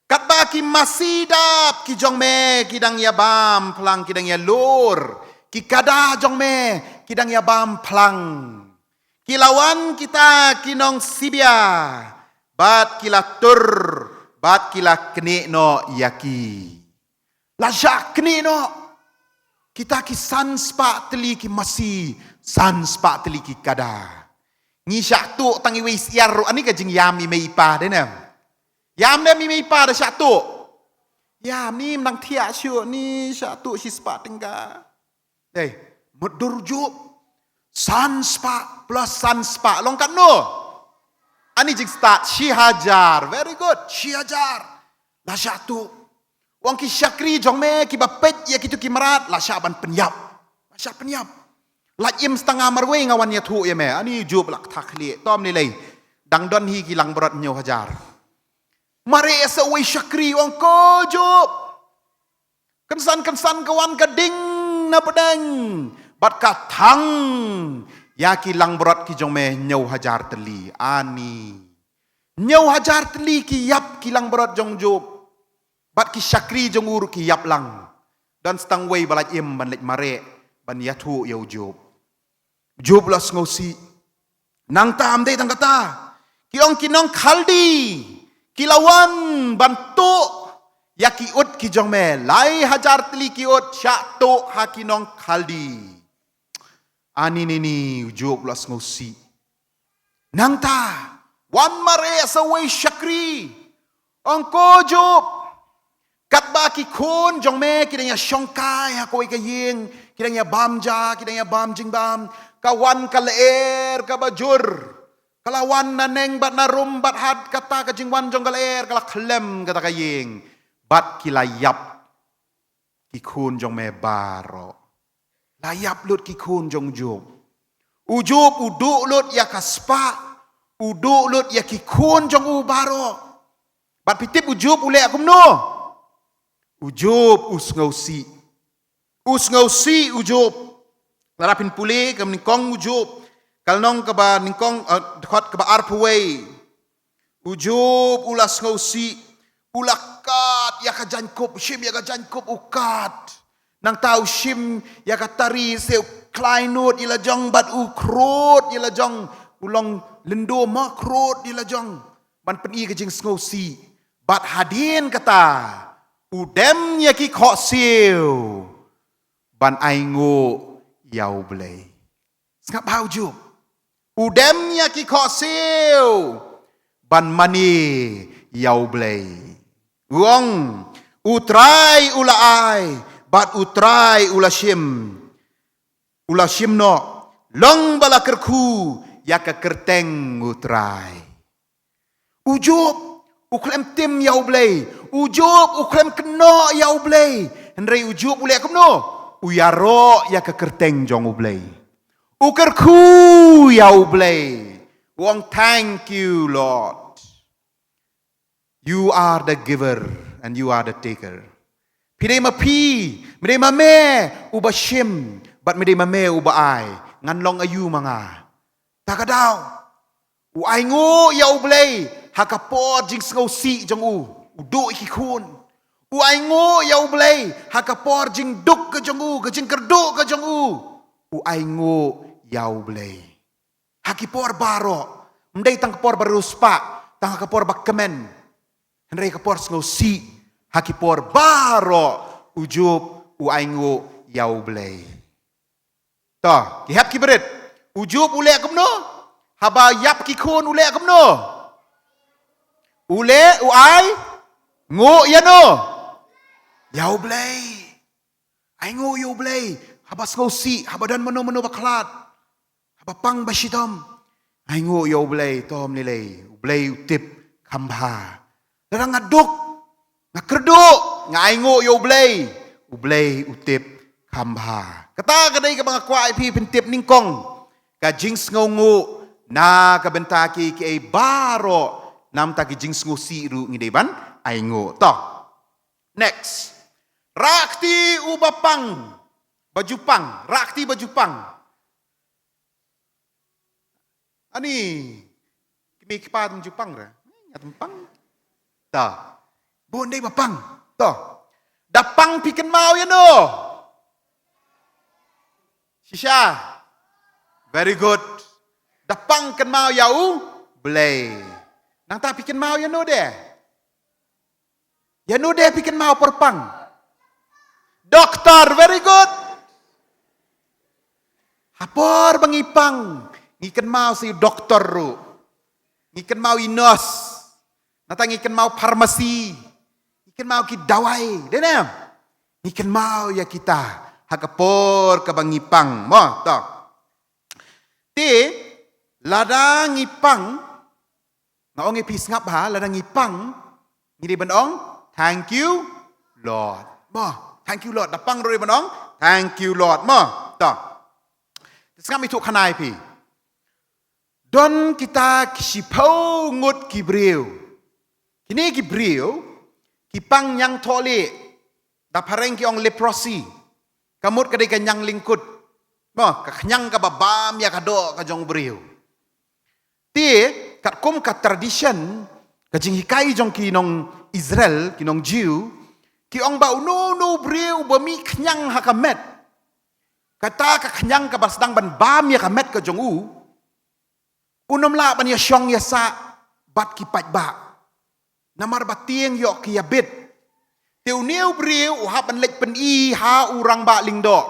Speaker 6: kat baki masidap ki jong me kidang ya bam plang kidang ya lur ki kada jong me kidang ya bam plang ki lawan kita kinong sibia bat kila tur bat kila kene no yaki lajak kene no kita ki sans pak teli ki masih sans pak teli ki kada. Ngi syak tu tangi wis yar ani ka jing yam mi mei pa de nem. Yam ne mi mei pa de syak tu. Yam ni menang tia syu ni syak tu si spa tingga. Dei, mudur jub. Sans pak plus sans pak long kan no. Ani jing start shi hajar. Very good. Shi hajar. La syak tu Wang ki syakri jong me ki bapet ya kitu ki merat la syaban penyap. La syab penyap. La im setengah marwe ngawan ya thu ya me. Ani jub lak takhli. Tom ni lay. Dang don hi ki lang berat nyaw hajar. Mare asa we syakri wang ko jub. Kensan kawan gading na pedang. Bat ka thang. Ya ki lang berat ki jong me nyaw hajar teli. Ani. Nyaw hajar teli ki yap ki lang berat jong jub. Bat ki syakri jong uru ki yap lang. Dan setang wei balaj im ban lej mare ban yatu ya ujub. Ujub las ngosi. Nang tam dei tang kata. Ki ong kinong khaldi. Kilawan bantu. Ya ki ut ki jong me. Lai hajar teli ki ut. Syak tu ha kinong khaldi. Ani nini ujub las ngosi. Nang ta. Wan mare sa wei syakri. Ong ko jub. Kat ba ki kun jong me kidanya syongkai ha koi ka ying kidanya bamja kidanya bam jing bam kawan ka leer ka bajur kalawan na neng bat na rum bat had kata ka jing wan jong ka leer kala klem kata ka ying bat ki layap ki kun jong me baro layap lut ki kun jong jub ujub uduk lut ya kaspa uduk lut ya ki kun jong u baro bat pitip ujub ule akum no ujub usngausi. Usngausi ujub. Larapin pule kam ni kong ujub. kalnong kaba ningkong dekat kaba arpway ujub ulas ngausi ulakat ya ka jankop shim ya ka jankop ukat nang tau shim ya ka tari se kleinot ila jong bat ukrot ila jong ulong lendo makrot ila jong ban peni ka jing ngausi bat hadin kata udem ya ki kho siu ban aingo yau blei ngap hau jub udem ya ki kho siu ban mani yau blei wong utrai ula ai bat utrai ula shim no long bala kerku ya ka kerteng utrai ujub uklem tim yau blei ujub uklem keno yau blei henry ujub ule kumno uyaro ya ka kerteng jong ublei ukerku yau blei wong thank you Lord you are the giver and you are the taker pidai ma pi midai ma me uba shim bat midai ma me uba ai ngan long ayu manga takadaw u ai ngo yau blei hakapor jing ngau si jong udu iki khun u ai ngo yau blei hakapor jing duk ke jong ke jing kerduk ke jong u ai ngo yau blei hakipor baro mdai tang kapor baruspa tang kapor bakkemen henry kapor ngau si hakipor baro ujub u ai ngo yau blei to ki hap ki berit ujub ule kumno haba yap ki khun ule kumno ule u ai ngo yano yau blei ai ngo yau blei haba ngau si haba dan mano baklat haba pang bashitom ai ngo yau blei tom ni lei blei utip kambha darang ngaduk ngakerduk ngai ngo yau blei ublei utip kambha kata kadai ka mga kwai pi pentip ningkong ka jings ngau na ka bentaki ki ai baro nam ta ki jings ngo si ru ngidai ban ai ngo to next rakti ubapang baju pang rakti baju pang ani kimi kipat Jepang ra ya tempang ta bondai bapang to dapang piken mau ya no shisha very good dapang ken mau yau blei nang ta piken mau ya no de piken mau perpang doktor very good hapor bangipang ngiken mau si doktor ru ngiken mau inos nata ngiken mau farmasi ngiken mau ki dawai denem ngiken mau ya kita hakapor ka bangipang mo to ti ladang ngipang ngaong ipis ngap ha ladang ngipang ngidi benong thank you Lord mo thank you Lord dapang ro benong thank you Lord mo to ngam itu khanai pi don kita kisipau ngut kibriu kini kibriu kipang yang tole da pareng ki ong leprosy kamut kadai kanyang lingkut mo kanyang ka babam ya kado ka jong briu ti kat kum ka tradition ka jing hikai jong ki nong Israel ki nong Jew ki ong ba no briu bami kanyang hakamet kata ka kanyang ka basdang ban bam ya kamet ka jong unom la ban ya syong ya sa bat ki pat ba namar batieng yo ki yabit teu neu briu ha ban lek pen i ha urang ba lingdo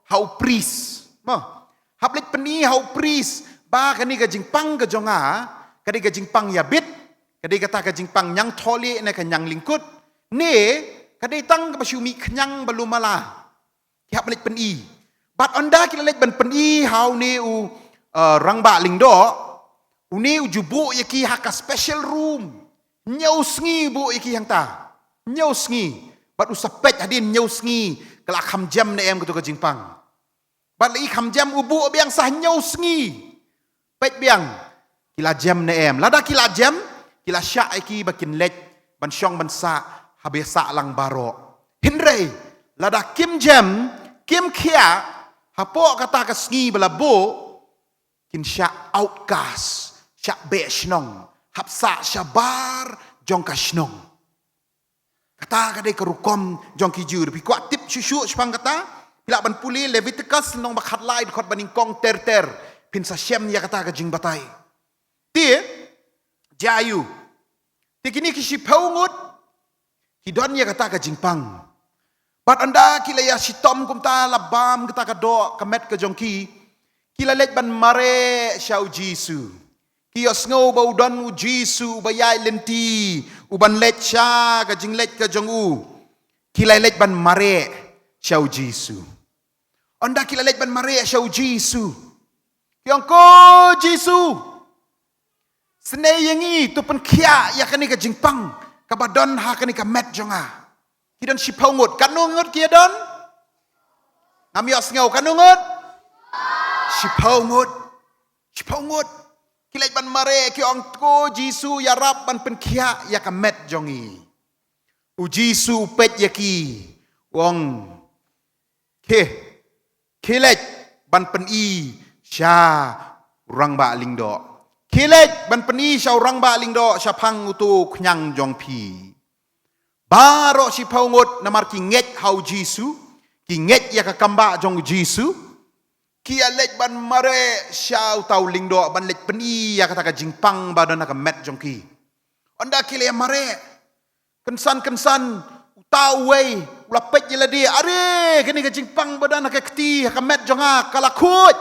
Speaker 6: ha pris mo ha lek pen i ha pris ba kani ka jingpang ka jonga kadi ka jingpang yabit kadi kata ka jingpang nyang tholi na ka nyang lingkut ne kadi tang ka basyumi kanyang balumala ki ha lek pen i bat onda ki lek ban pen i ha ne u rang ba lingdo uni ujubu yaki haka special room nyau sngi bu yaki yang ta nyau sngi bat usapet hadin nyau sngi kala kham jam ne em kutu ka jingpang bat li kham jam ubu biang sah nyau sngi pet biang kila jam ne em lada kila jam kila sya yaki bakin lek ban syong ban sa habesa lang baro hindrei lada kim jam kim kia hapo kata ka sngi bala bo kin sya outcast, sya be shnong, hapsa sya bar jong ka shnong. Kata kadai kerukom jong ki jur, pi kuat tip syusyu sepang kata, pila ban puli Leviticus nong bakhat lai khot baning kong ter pin sa syem ya kata ka jing batai. Ti jayu. Ti kini ki si paungut, hidon ya kata ka jing pang. Bat anda kila ya si tom kum ta labam kita ka do kamet ka jongki kila let ban mare syau jisu kios ngau bau don u jisu bayai lenti uban let sya ka jing let ka jongu kila let ban mare syau jisu anda kila let ban mare syau jisu kyong ko jisu senei yangi tu pen kia ya kani ka jing pang ka badon ha kani ka met jonga Kidan si paungut, kanungut kia don? Namios ngau kanungut? Si paungut. Kilai ban mare ki ong ko Jisu ya rap ban pen kia ya kamet jongi. U Jisu pet ya ki wong kilai ban pen i sya rang ba ling do. Kilai ban pen i sya rang ba ling do sya pang utu knyang jong pi. Baro si paungut namar ki nget hau Jisu, ki nget ya ka kamba jong Jisu, ki alet ban mare syau tau lingdo ban let peni ya kata ka jingpang badan ka met jong ki. Onda ki le mare kensan utau wei ulapet je dia are kini ka jingpang badan ka keti ka met jonga kalakut.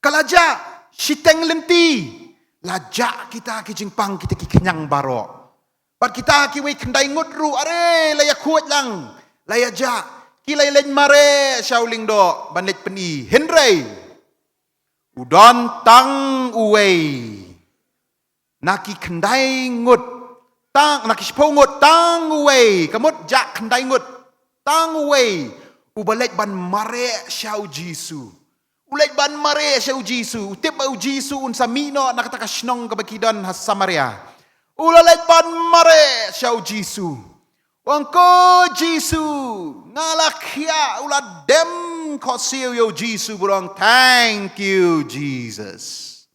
Speaker 6: Kalaja siteng lenti lajak kita ki jingpang kita ki kenyang baro. Pat kita ki wei kendai ngutru are laya kuat lang laya ja kilai len mare shauling do banlet peni henrei udon tang uwei naki kendai ngut tang naki shpau ngut tang uwei kamut ja kendai ngut tang uwei ubalet ban mare shau Jisu ulet ban mare shau Jisu tip au Jisu un samino nakata ka shnong ka bakidon has Samaria Ulalait ban mare syau Jisu. Wangko Jisu. Ngalakia ulat dem ko siu yo Jisu burang. Thank you Jesus.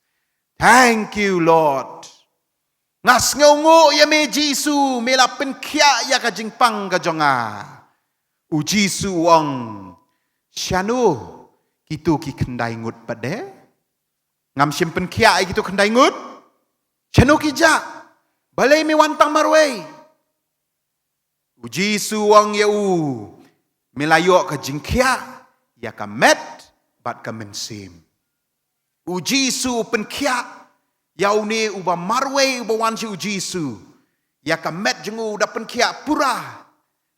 Speaker 6: Thank you Lord. Ngas ngongo ya me Jisu. Mela penkia ya ka jingpang ka jonga. U Jisu wang. Syanu. Kitu ki kendai ngut pade. Ngam simpen kia kitu kendai ngut. Syanu ki ja. Balai mi wantang marway. Uji suang ya Melayo ka jingkia. Ya ka met. Bat ka mensim. Uji su penkia. Ya ni uba marway uba wansi uji su. Ya ka met jengu da penkia pura.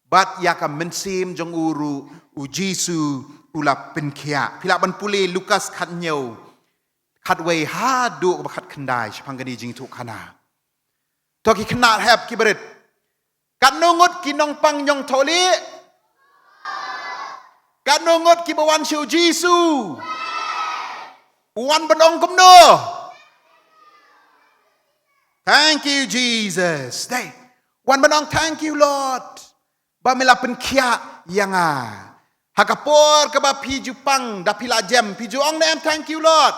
Speaker 6: Bat ya ka mensim jengu uru. Uji su pula penkia. Pila ban puli Lukas kat nyau. Kat way hadu kat kendai. Sepangani jing tu kana. Toki kenal heb kiberit. Kanungut kinong pang nyong toli. Kanungut kibawan siu Jisu. Wan benong kumno. Thank you Jesus. Day. Wan benong thank you Lord. Bamila penkia yang Hakapor kaba piju pang dapila jem piju ong nem thank you Lord.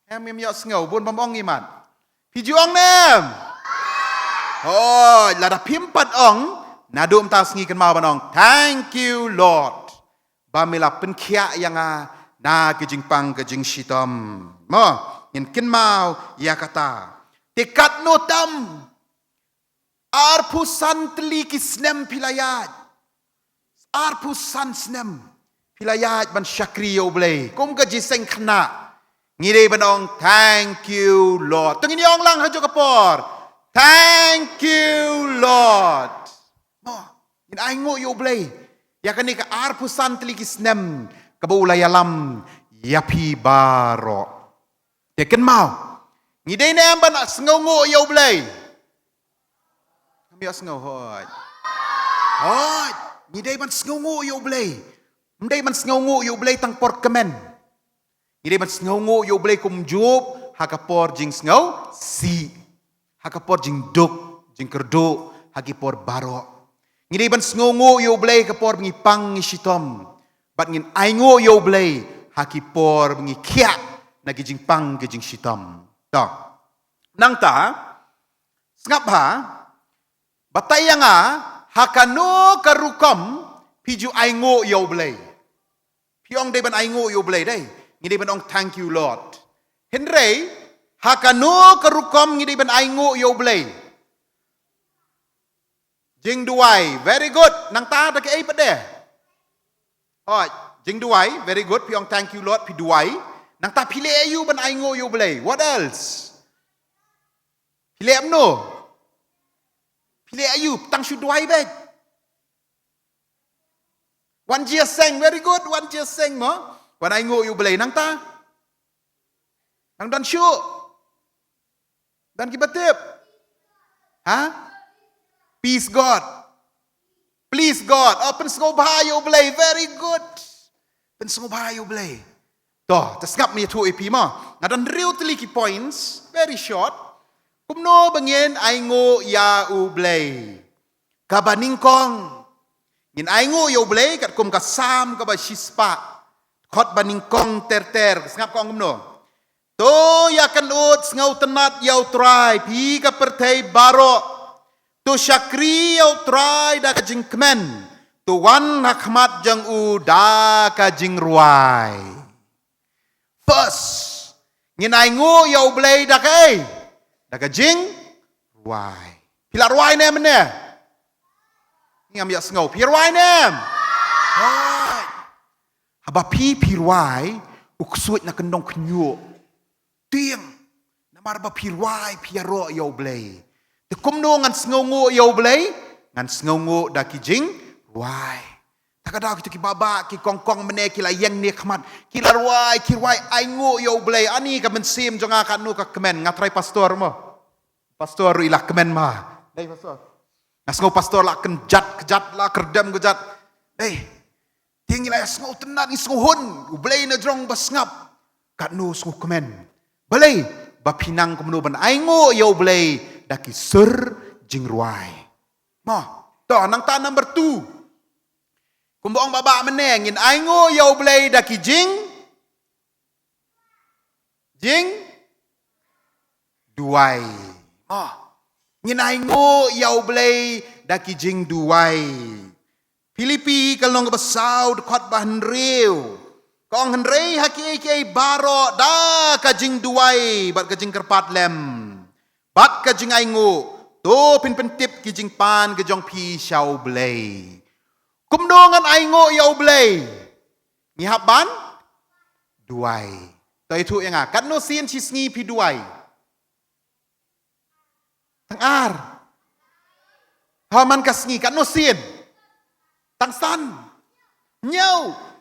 Speaker 6: Em yos ngau bun bamong iman. Pijuang nem. Oh, lada pimpat ong. Nadum tas ngi kan mau banong. Thank you Lord. Bamila penkia yang na kejing pang kejing shitom. Mo, yin kin mau ya kata. Tekat notam. Arpusan teli kisnem pilayat. Arpusan snem pilayat ban syakriyo blay. Kum kejiseng kena. Ngiri banong, thank you Lord. Tengin yong lang hajo kapor. Thank you Lord. Mo, in aingo yo blay. Ya kani ka arpusan telikis nem kabaulay alam yapi baro. Teken mau. Ngidai nem ban sngongo yo blay. Kami sngo hoy. Hoy, ngidai ban sngongo yo blay. Mdai ban sngongo yo blay tang por kemen. Ngidai ban sngongo yo blay kum job hakapor jing sngo si. Hakapor jing duk jing kerdo hakipor baro. Ngidai ban sngongo yo blay kapor ngipang isitom. Bat ngin aingo yo blay haki por bengi kiak na gijing pang gijing shitam. To. Nang ta sngap ha batayanga hakano karukom piju aingo yo blay. Piong de ban aingo yo blay dai. Ngide ban ong thank you Lord. Henry hakano karukom ngide ban aingo yo blay. Jing duai, very good. Nang ta da ke ai pade. Oh, jing duai, very good. Piong thank you Lord pi duai. Nang ta pile ayu ban aingo yo blay. What else? Pile amno. Pile ayu tang shu duai bet. Wan jia seng, very good. Wan jia seng mo. Wan aingo yo blay nang ta. Nang dan shu. Dan kibatip. Ha? Peace God. Please God. Oh, pensngobayo blay. Very good. Pensngobayo blay. Toh, terskap mi tu epi mo. Ngadan real teliki points. Very short. Kumno bangin aingo ya u blay. Kabaningkong. Ngin aingo ya u blay. Kat kum kasam kaba shispa. Kot baningkong ter. Terskap kong kumno. To yakan ut ngau tenat yau try. Pi ka pertai barok. Tu syakri au try da kajing kemen. Tu wan hakmat jang u da kajing ruai. First, nginai ngu yau blay da kai. Da kajing ruai. Pila ruai nem ne? Ngam ya sengau. Pi ruai nem. Haba pi ruai. Uksuit na kendong kenyu. Tiang. Namar ba pi ruai pi aro yau blay. Te kumno ngan sngongo yo blay ngan sngongo da kijing ruai. Takada kita ki baba ki kongkong mene ki la yang ni khmat ki la ruai aingo yo blay ani ka mensim jonga kanu ka kemen ngatrai pastor mo. Pastor ilah kemen ma. Dai pastor. Ngasngo pastor la kejat la kerdam kejat. Dai. Tinggi la sngo tenan isngohun blay na jong basngap kanu sngo kemen. Balai bapinang kumno ban aingo yo blay daki sur jing ruai. Mo, to nang ta number 2. Kumboong baba meneng ngin aingo yau blay daki jing duai. Mo, ngin aingo yau blay daki jing duai. Filipi kalong basau dekat bahan riu. Kong henrei haki baro da kajing duai bat kajing kerpat lem. Bat ka jing aingo, to pin tip ki jing pan ke jong pi xiao blay. Kumdongan aingo yau blay. Ni haban duai. To itu yang kan no sin chisngi pi duai. Tang ar. Haman kasngi kan no sin. Tang san. Nyau.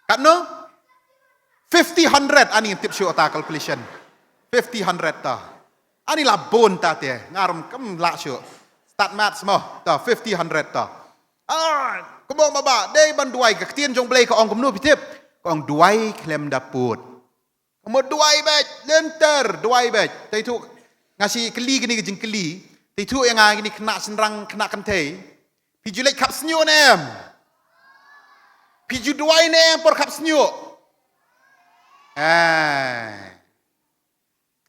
Speaker 6: Kan no 50-100 ani tip show ta calculation. 50-100 ta. Ani la bon ta te. Ngaram kam la syo. Start maths mo. Ta 50-100 ta. Kumong baba. Day ban duai ka tien jong blay ka ong kumnu pitip. Ka ong duai klem daput. Kamu duai bet. Lenter duai bet. Ta itu ngasi keli gini gejing keli. Ta itu yang gini kena senrang kena kentei. Piju lek kap senyo nem. Piju duai nem por kap senyo.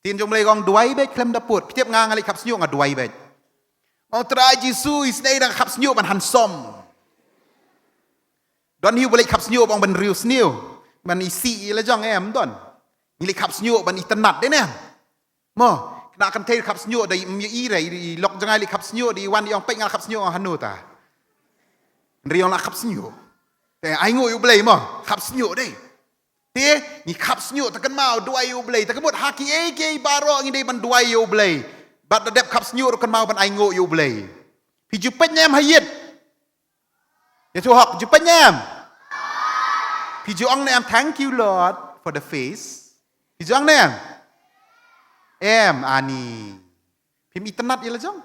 Speaker 6: Tin jom lay gong duai bet klem daput. Pitiap ngali kap senyo nga duai bet. Mau try Jisu isnay dang kap senyo ban hansom. Don hiu boleh kap senyo bang ban riu senyo. Ban isi ila jong don. Ngili kap senyo ban itenat de nem. Mo kena akan tay kap senyo dari ire di lok jangai li kap senyo di wan yang pek ngal kap senyo hanu ta. Riu nak kap senyo. Te aingo yu boleh mo kap senyo de. Te ni kap senyo takan mau duai yu blay takemut haki eke baro ngi dei ban duai yu blay bat dep kap senyo kan mau ban aingo yu blay pi jupen nyam hayit ya tu hok jupen nyam pi juang nyam thank you Lord for the face pi juang nyam ani pim itenat ya jong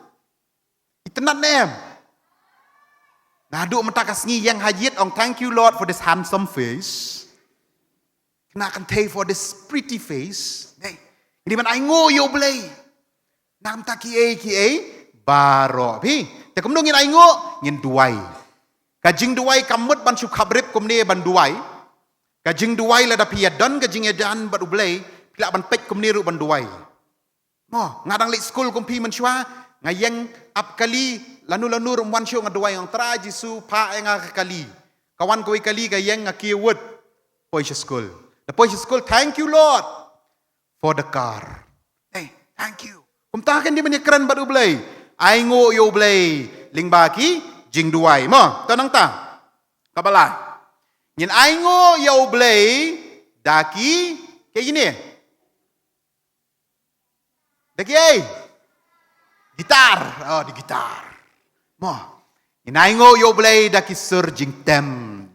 Speaker 6: itenat nyam ngadu mentakas ngi yang hayit ong thank you Lord for this handsome face. Nak akan pay for this pretty face. Hey, ini man aingo yo blay. Nam ta ki baro. Pi, te kum ngin aingo ngin duai. Kajing duai kamut ban su khabrip kum ne ban duai. ka jing duai la da pia don ka jing edan bat ublei pila ban pek kum niru ban duai mo ngadang lek school kum pi man chwa ngayeng ap kali lanu rum wan syo ngaduai ang tra jisu pa nga kali kawan ko kali ka yeng ngaki word pois school the pois school thank you lord for the car hey thank you kum ta kan di man kran bat ublei ai ngo yo ublei ling ba ki jing duai mo tanang ta kabala nhìn ai ngô yêu blei daki kayak gini daki gitar oh di gitar mo nhìn ai ngô yêu blei daki sur jing tem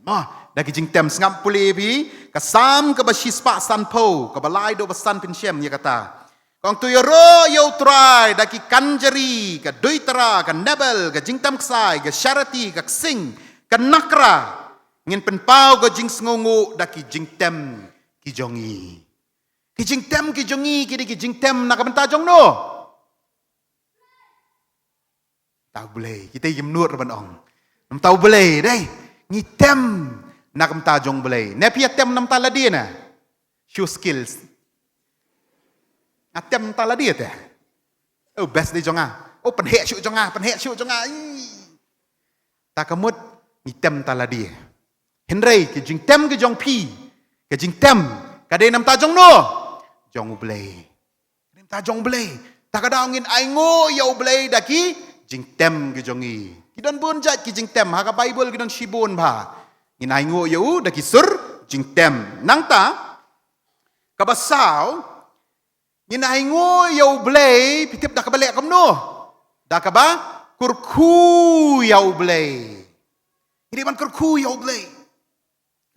Speaker 6: mo daki jing tem ngam puli bi kasam ka bashispa san po ka balai do basan pinshem ya kata kong tu yoro yo try daki kanjari ka duitara ka nebel ka jing tem ksai ka sharati ka sing ka nakra ngin penpau go jing sngongu da ki jing tem ki jongi ki jing tem ki jongi ki di ki jing tem nak benta jong no tau boleh kita yem nur ban ong nam tau boleh dai ni tem nak benta jong boleh ne pia tem nam ta la dia na show skills tem ta la dia te oh best di jonga oh pen he shu jonga ta kamut ni tem ta la dia Henry ke jing tem ke jong pi ke jing tem ka de nam ta jong no jong ublei nam ta jong blei ta ka daw ngin ai ngo yo ublei da ki jing tem ke jong i ki don bun jat ki jing tem ha ka bible ki don shibun ba ngin ai ngo yo da ki sur jing tem nang ta ka basaw ngin ai ngo yo ublei pitip da ka balek kam no da ka ba kurku yo ublei ini ban kurku yo ublei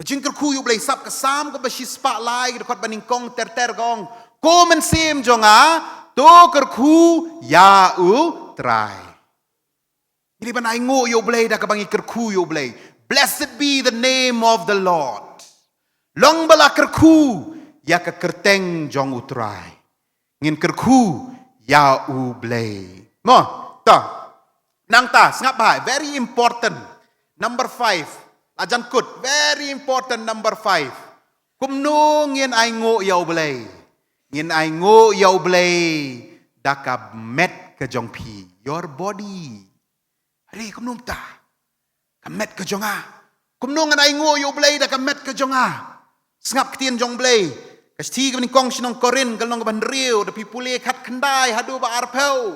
Speaker 6: jing kerku yu blei sap kasam ko bashi spa lai dekat baning kong ter gong ko men sim jonga to kerku ya u try ini ban ai ngo yu blei da ka bangi kerku yu blei blessed be the name of the lord long bala kerku ya ka kerteng jong u try ngin kerku ya u blei mo ta nang ta ngap bai very important number 5 Ajan kut, very important number 5. Kumno ngin ai ngo yau blei. Ngin ai ngo yau blei. Daka met ke jong pi. Your body. Hari kumno ta. Ka met ke jong a. Kumno ngin ai ngo yau blei daka met ke jong a. Sngap ketien jong blei. Kasti ke kong sinong korin kalong ban riu da pi pule khat khandai hadu ba arpeu.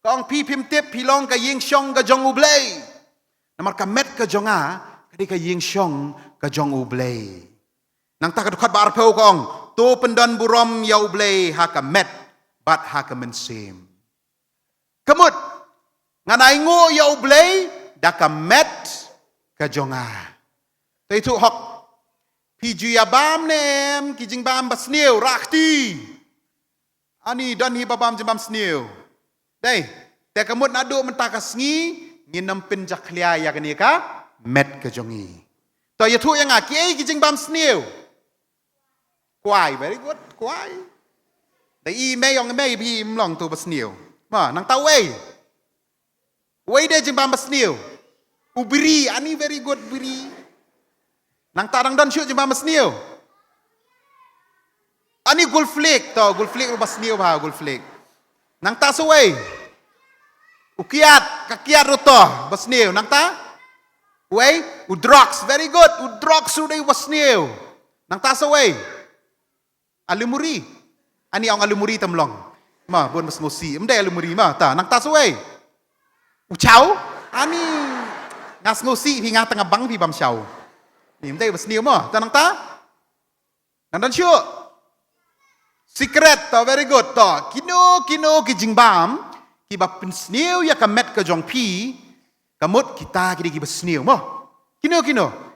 Speaker 6: Kong pi pim tip pi long ka ying shong ka jong u blei. Namar ka met ke jong a. Kadi ka ying shong ka jong ublei. Nang ta ka dukat ba arpeu kong. To pendan burom ya ublei ha ka met. Bat ha ka mensim. Kemut. Nganai ngo ya ublei. Da ka met ka jong a. Ta itu hok. Piju ya bam nem. Kijing bam basniu. Rakti. Ani dan hi babam jembam sniu. Dai. Te kemut nadu mentakas ngi. Nginam penjak lia ya kani ka. Met ke jongi. To ya tu yang aki ki jing bam snew. Kwai very good, kwai. Dai i me yong me bi mlong tu ba snew. Ma nang tau wei. Wei de jing bam snew. Ubiri ani very good biri. Nang tarang don shu jing bam snew. Ani gulflik to gulflik ba snew ba gulflik. Nang ta su wei. Ukiat kakiat roto ba snew nang ta Way, udrox, very good. Udrox suday was new. Nang tasa way. Alumuri. Ani ang alumuri tamlong. Ma, buon mas mosi. Mday alumuri ma. Ta, nang tasa way. Uchaw? Ani ngas ngosi hinga tanga bang pi bam shaw. Ni mday was new ma. Ta nang ta? Nandan syo. Secret to very good to. Kino ki jingbam. Ki ba pinsnew ya ka met ka jong pi. Kamut kita kini basniu mo. Kino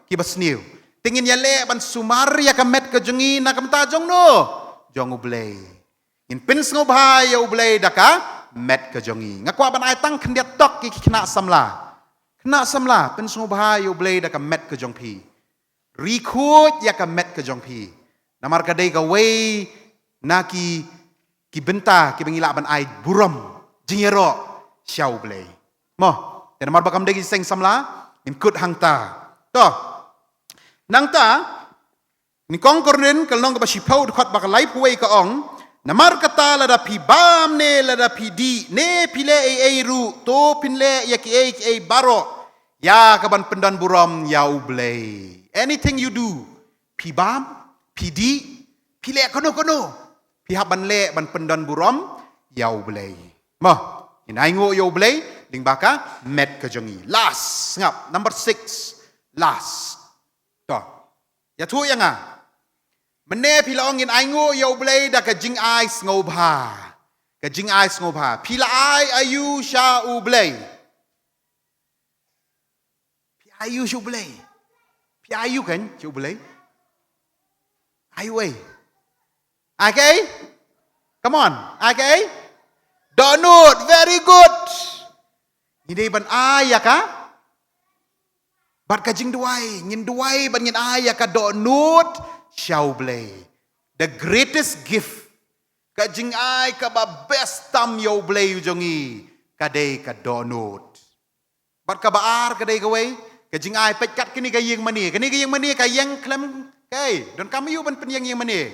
Speaker 6: ki basniu. Tingin ya le ban sumar ya kamet ke jongi na kamta jong no. Jong ublei. In pins ngo bahai ya ublei daka met ke jongi. Ngakwa ban ai tang kendiat tok ki kena samla. Kena samla pins ngo bahai ya ublei daka met ke jong pi. Rikut ya ka met ke jong pi. Namar kadai ka wei na ki benta ki bengila ban ai buram jingero syau ublei. Mo dan mar bakam degi seng samla in kut hangta to nangta Ni kong kornen kalong ka basipau dukhat bakalai puway ka ong. Namar kata lada pi bam ne lada pi di ne pile ei ru to pinle ya ki ei baro ya kaban pendan buram ya ublei. Anything you do pi bam pi di pile kono pi haban le ban pendan buram ya ublei. Mo inai ngo ya ublei ding baka met ka jongi. Last ngap number 6 last. To. Ya tu yang ah. Mene pila ongin ai ngo yo blei da ka jing ai ngau bha. Ka jing ai ngau bha. Pila ai ayu sha u blei. Pi ayu shu blei. Pi ayu kan shu blei. Ayu ai. Okay? Come on. Okay? Donut, very good. Ini ban ai ya ka? Bat ka jing duai, ngin duai ban ngin ai ya ka donut. Shau blei. The greatest gift. Ka jing ai ka ba best tam yo blei jongi. Ka day ka donut. Bat ka baar ka day ka way. Ka jing ai pet kat kini ka yeng mani. Kini ka yeng mani ka yeng klem kay. Don kam yu ban pen yeng mani.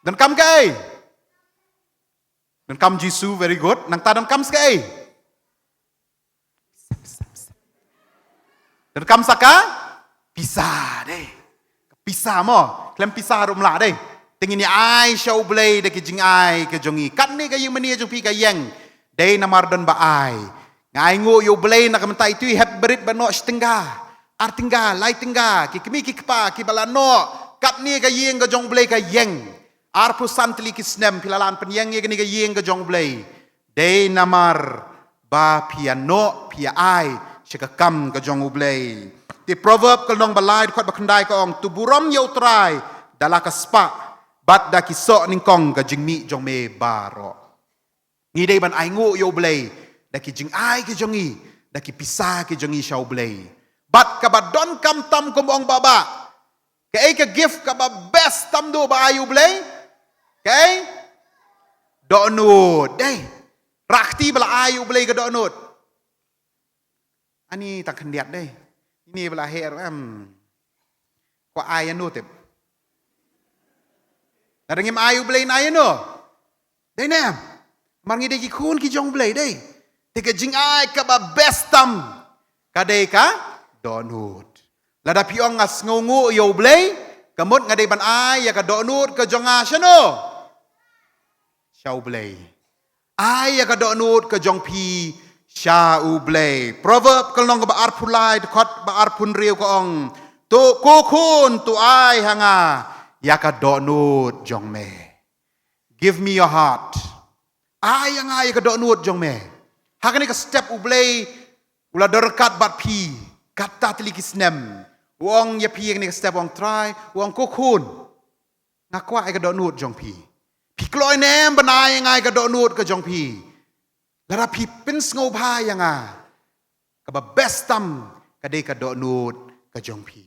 Speaker 6: Don kam kay. Don kam Jisu very good. Nang ta don kam skay. Don kam saka pisah deh. Pisah mo, klem pisah rum la deh. Tingin ni ai shau blei de ki jing ai ke jongi. Kat ni ka yeng mani jong pi ka yeng. Dei namar don ba ai. Ngai ngo yo blei na kamta itu hep berit bano stengga. Artingga, lai tingga, ki kemi ki kpa ki balano. Kat ni ka yeng ka jong blei ka yeng. Ar pusan teli ki snem pilalan pen yeng ni ka yeng ka jong blei. Dei namar ba piano pia ai shikakam ka jong blei. Di proverb kalong balai kot bakandai ka ong tuburam yo trai dala ka spa bat da ki so ning kong ka jingmi jong me baro. Ni dei ban ai ngo yo blei da ki jing ai ki jongi da ki pisa ki jongi shau blei. Bat ka ba don kam tam kom ong baba. Ka ai ka gift ka ba best tam do ba ayu blei. Okay? Donut dei. Rakti bala ayu blei ka donut. Ani tak kendiat dei. Ini belah her ko ayan no tip. Darangim ayu blay na ayan no. Dai na. Marngi de ki kun ki jong blay dai. Te ka jing ay ka ba bestam. Ka dai ka donut. Lada piong ngas ngungu yo blay. Kamut nga dai ban ay ya ka donut ka jong asya no. Shaw blay. Ay ya ka donut ka jong pi Sha u blei. Proverb kalong ba arpulai kot ba arpun riu ko ong. Tu kukun tu ai hanga. Yaka donut jong me. Give me your heart. Ai hanga yaka donut jong me. Hakani ka step u blei. Ula dorkat bat pi. Kata telikis nem. Wong ya pi ni ka step wong try. Wong kukun. Ngakwa yaka donut jong pi. Pi kloy nem banai ngai ka donut ka jong pi. Lara pi pins ngau bha yanga. Ka ba best tam ka dei ka donut ka jong pi.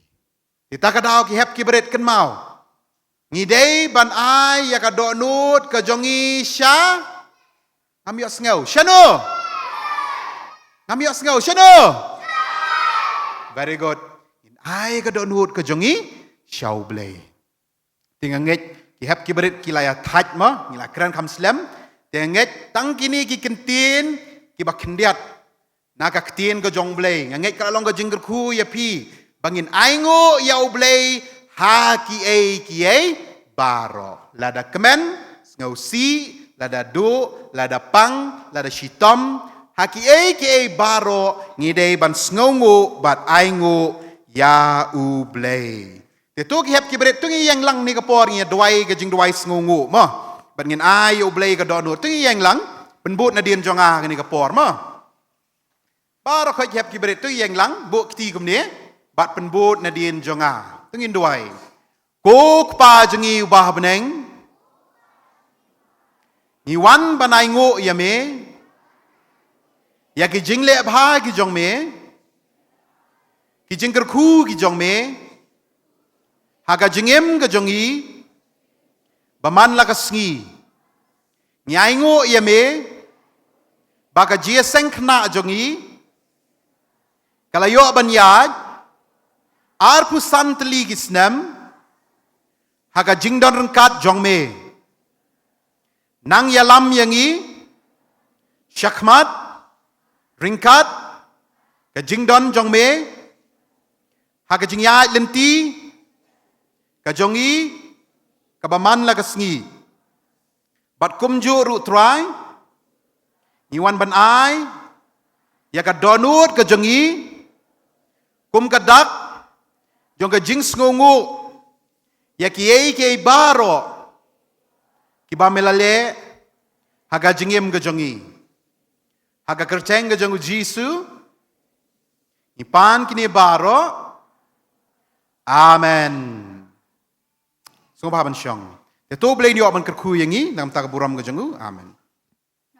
Speaker 6: Kita ka daw ki hep ki beret kan mau. Ngi dei ban ai ya ka donut ka jongi sha. Ngamios ngau. Shano. Ngamios ngau. Shano. Very good. In ai ka donut ka jongi shau blei. Tinganget ki hep ki beret ki laya thaj mo. Ngila kran kam slam. Tenget tang kini ki kentin ki bak kendiat na ka kentin ka jong blei nganget ka long ka jingger ku ya pi bangin aingo ya blei ha ki ai baro lada kemen ngau si lada do lada pang lada shitom ha ki ai baro ngidei ban sngongo bat aingo ya blei te tu ki hep ki bret tu ngi yang lang ni ka por ngi dwai ka jing dwai sngongo mo ban ngin ai yo blei ka donut tu yang lang penbut na dien jonga kani ka por ma para khoi hep ki bret tu yang lang bu kti kum ne bat penbut na dien jonga tu ngin duai ko pa jengi ubah beneng ni wan banai ngo ya me ya ki jing le bha ki jong me ki jing ker khu ki jong me ha ka jingem ka jongi Baman la kasngi. Nyai ngo ya me. Baka jia seng kena jongi. Kalayo ban yad. Arpu santli gisnem. haga jingdon rengkat jong me. Nang yalam yangi, syakmat, ringkat, ka jingdon jong me, haga jingyai lenti, ka jongi, ka baman la ka sngi. Bat kumju ru trai, iwan ban ai, ya ka donut ka jongi, kum ka dak, jong ka jing sngungu, ya kiai baro, kiba melale, haga jingim ka jongi, haga kerceng ka jongu Jisu, ipan kini baro, amen. Sungguh pahaban syong. Itu boleh niyo aban kerku yang ini, dalam tak buram ka jongu, amen.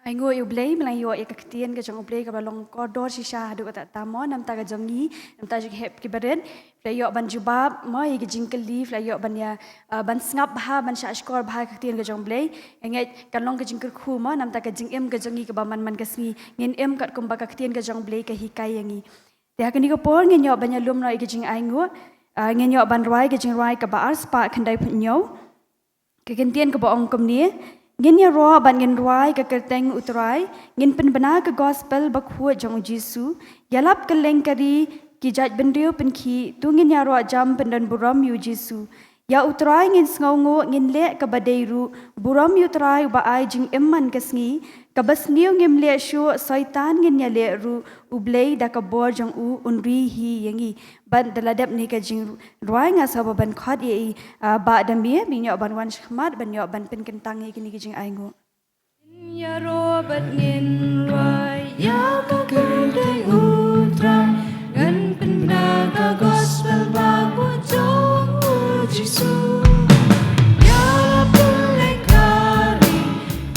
Speaker 1: Ai ngo yu blei melang yu ya kaktian ka jong blei ka balong kodor sisa hadu ka tamo nam ta ka jongi nam ta jik hep ki beren play yu ban jubab mo ya jingkeli play yu ban ya ban sngap bah ban sha skor bah kaktian ka jong blei engai kalong ka jingker khu mo nam ta ka jingem ka jongi ka baman man ka sngi ngin em kat kum ba kaktian ka jong blei ka hikai yangi te hakani ko por ngin yu ban ya lum no ya jing ai ngo ngin yu ban roi ka jing roi ka ba ars pa khandai phnyo ka kentian ka ba ong kum ni ngin ya roa ban ngin ruai ka kerteng utrai ngin penbena ka gospel bakhu jong Jisu yalap ka lengkari ki jaj bendio penki tu ngin ya roa jam pendan buram yu Jisu ya utrai ngin sngongo ngin le ka badeiru buram yu trai ba ai jing emman ka sngi ka basniu ngim le shu saitan ngin ya le ru ublei da ka bor jong u unri hi yangi ban daladap ni ka jing ruai nga saba ban khot ye ba damie binyo ban wan shmat ban yo ban pen kentang ye kini ki jing aingo
Speaker 2: Ya robat ngin rai ya ka kertai utrai ngan pendaga gospel bagu jong Jisu ya pulai kari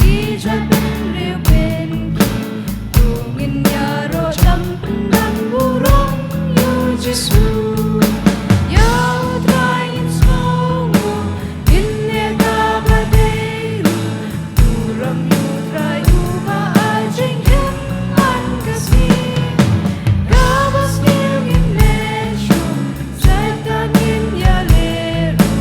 Speaker 2: ijat penriu penki tungin ya ro jam pendan burung yu Jisu ya utrai ngin songu ngin ya ka badeiru buram yu utrai uba ajing hemman kasih kabas ngin leshu saitan ngin ya leru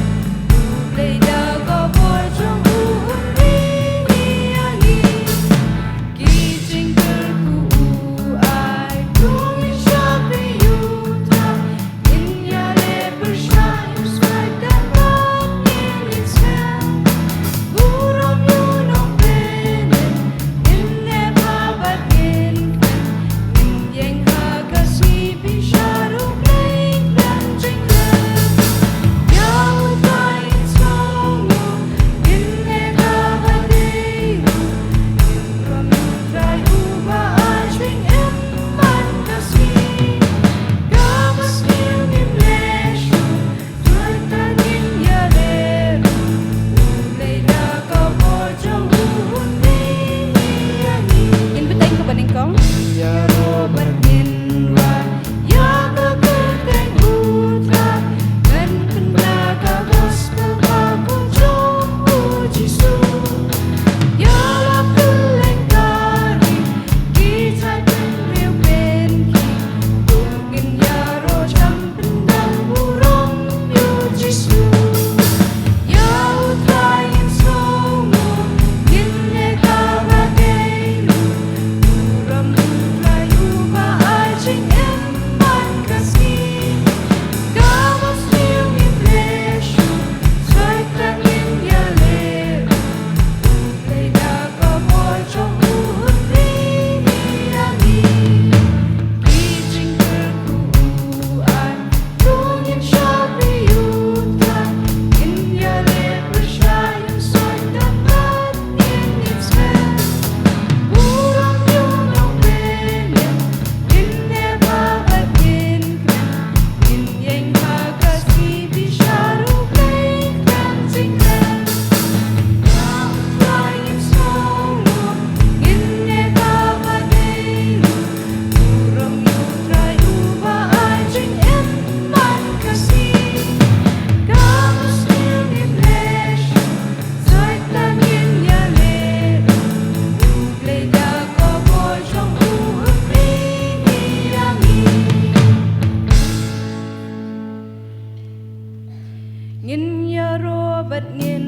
Speaker 2: bật nghiền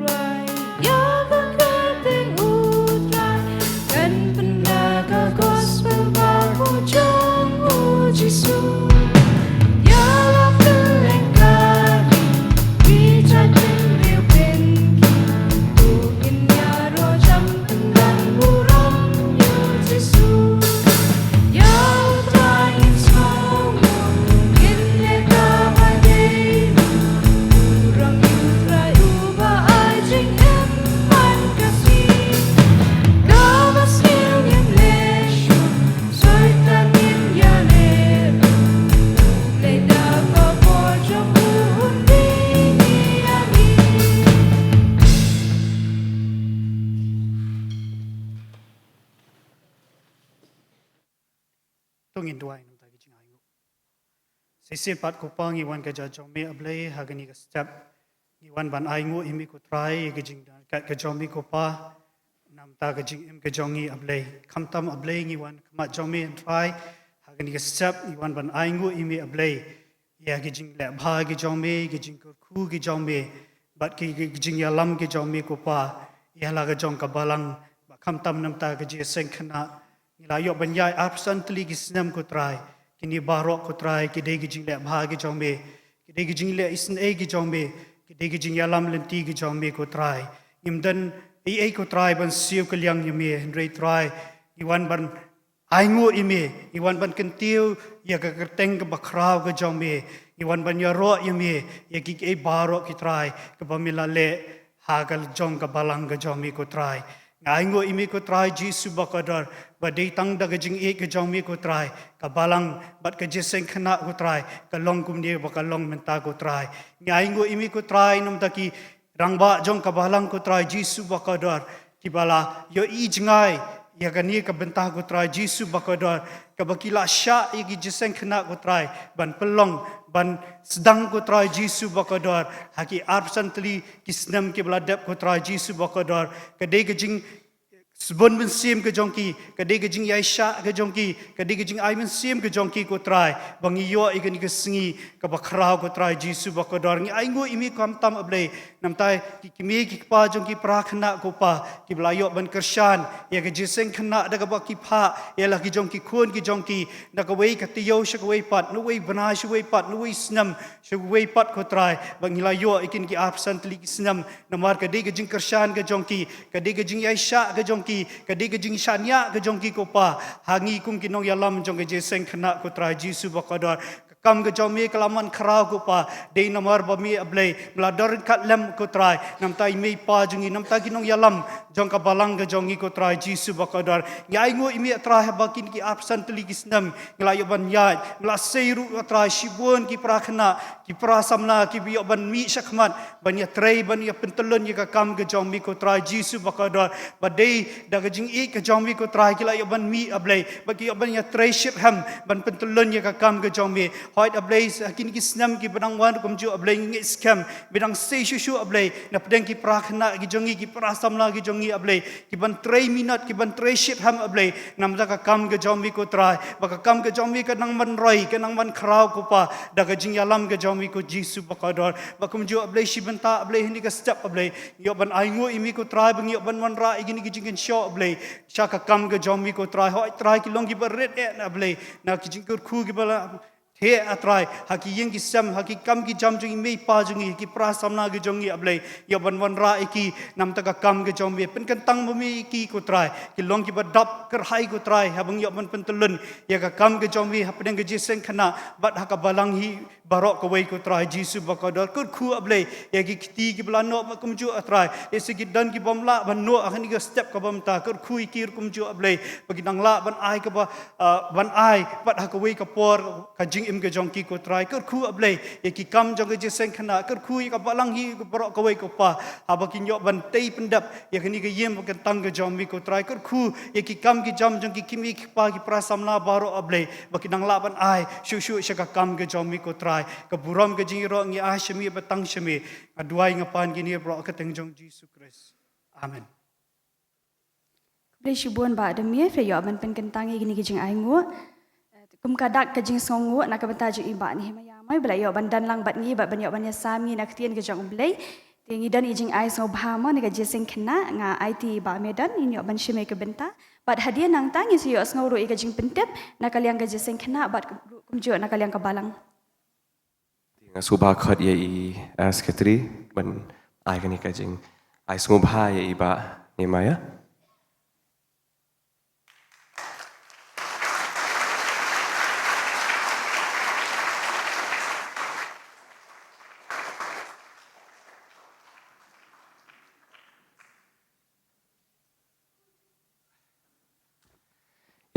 Speaker 2: rai ya ka kerteng utrai kan pernah ka gospel bahu jong Jisu ya la kelengkari bicara tentang penki mungkin ya rojam tentang murang Jisu ya utrai semua mungkin leka badai murang utrai ubah ajing empan kasih gawas yang lesho soitanin ya lera leda ka pojok undi ani
Speaker 7: tungin duai nam tagi jing aingu sisi pat kupang iwan ka jajome ablay hagani ka step iwan ban aingu imi ku try ka jing ka jomi ko pa nam ta ka jing im ka jongi ablay kamtam ablay iwan kama jomi and try hagani ka step iwan ban aingu imi ablay ya ka jing le bha ka jomi ka jing ku ka jomi bat ki jing ya lam ka jomi ko pa ya la ka jong ka balang ba kamtam nam ta ka ji seng khana Nilayo banyai absan teli gisnam ko try kini barok ko try kide gijing le bha gi jombe kide gijing le isn e gi jombe kide gijing yalam lenti gi jombe ko try imdan e ko try ban siu kaliang yeme hendrei try iwan ban aingo ime iwan ban kentiu ya ka kerteng ke bakrau ke jombe iwan ban ya ro yeme ya ki e barok ki try ke pamila le hagal jong ka balang ke jombe ko try Aingo imi ko try Jisu bakadar badai tang da gajing e ka jommi ko try ka balang bat ka jeseng khana ko try ka long kum ni ba ka long menta ko try aingo imi ko try num taki rangba jong ka balang ko try Jisu bakadar ki bala yo i jingai ya ka ni ka benta ko try Jisu bakadar ka bakila sha i gi jeseng khana ko try ban pelong ban sedang ko try Jisu bakadar haki absently kisnam ke beladap ko try Jisu bakadar kadai gajing sebon ben sim ke jongki kadai gajing yaisha ke jongki kadai gajing ai men sim ke jongki ko try bangi yo ikan ke sengi ka bakrau ko try Jisu bakadar ngi aingo imi kam tam ablay nam tai ki kimi ki pa jongki prakhna ko pa ki belayo ban kershan ya ke jeseng khna da ka ba ki pha ya la ki jongki khon ki jongki da ka wei ka tiyo sha ka wei pat no wei bana sha wei pat no wei snam sha wei pat ko try bangi la yo ikin ki absent li ki snam namar kadai gajing kershan ke jongki kadai gajing yaisha ke jongki kadai gajing shania ke jongki ko pa hangi kum kinong yalam jong ke jeseng khna ko try Jisu bakadar kam ke jomi kelaman kharau ko pa dei namar bami ablay melador kat lem ko try nam tai mei pa jungi nam ta kinong yalam jong ka balang ke jongi ko try Jisu bakadar ngai ngo imi try bakin ki absent li kisnam nglayo ban yai ngla seiru try shibun ki prakhna ki prasamna ki biyo ban mi shakmat ban ya trei ban ya pentelun ya ka kam ke jomi ko try Jisu bakadar badai da ke jing e ke jomi ko try ki la yo ban mi ablay bagi ban ya trei ship ham ban pentelun ya ka kam ke jomi hoit ablay kini kisnam ki benang wan kum ju ablay ngi scam benang sei shushu ablay na pedang ki prakhna ki jongi ki prasamna ki jongi ablay ki ban 3 minute ki ban 3 ship ham ablay nam da ka kam ke jombi ko try baka kam ke jombi ka nang man roi ka nang man khrau ko pa da ka jing yalam ke jombi ko Jisu bakador bakum ju ablay shibanta ablay hindi ka step ablay yo ban aingo imi ko try bang yo ban man ra igini ki jing show ablay sha ka kam ke jombi ko try hoit try ki long ki bar red ablay na ki jing ko khu ki bala he atrai haki yang ki sam haki kam ki jam jungi mei pa jungi ki prasamna ki jongi ablay yo ban wan ra iki nam ta ka kam ki jombi pen kan tang mami ki ko trai ki long ki badap ker hai ko trai habang yo ban pentulun ya ka kam ki jombi hapdeng ki jiseng khana bat haka balang hi barok ko wei ko trai Jisu bakadar kur khu ablay ya ki kiti ki blano makum ju atrai ese ki dan ki bomla ban no akhani ka step ka bam ta kur khu ki kum ju ablay bagi nang la ban ai ka ba ban ai bat haka wei ka por ka jing im ke jongki ko try kur khu ablay ye ki kam jong ke jeseng khana kur khu ka balang hi borok ka wei ko pa abakin yo ban tei pendap ye kini ke yem ke tang ke jombi ko try kur khu ye ki kam ki jam jong ki kimi ki pa ki prasamna baro ablay bakin nang la ban ai shu shu shaka kam ke jombi ko try ka buram ke jingiro ngi ashmi batang shmi aduai ngapan gini bro ka teng jong Jesus Christ amen
Speaker 1: Beli shubun ba demie fe yo ban pen kentang gini kijing aingu kum kadak kijing songu nak benta ju iba ni mayamai bela yo ban dan lang bat ngi bat ban yo ban ya sami nak tien ke jong blai Tingi dan ijing ai so bahama nega jeseng kena nga IT ba medan inyo ban shime ke benta. Bat hadiah nang tangi siyo ngoro iga jing pentep na kaliang ga jeseng kena bat kumjo na kaliang kabalang.
Speaker 8: Nga subha khot ye i sekretari ban ai kani ka jing ai subha ye i ba ni maya.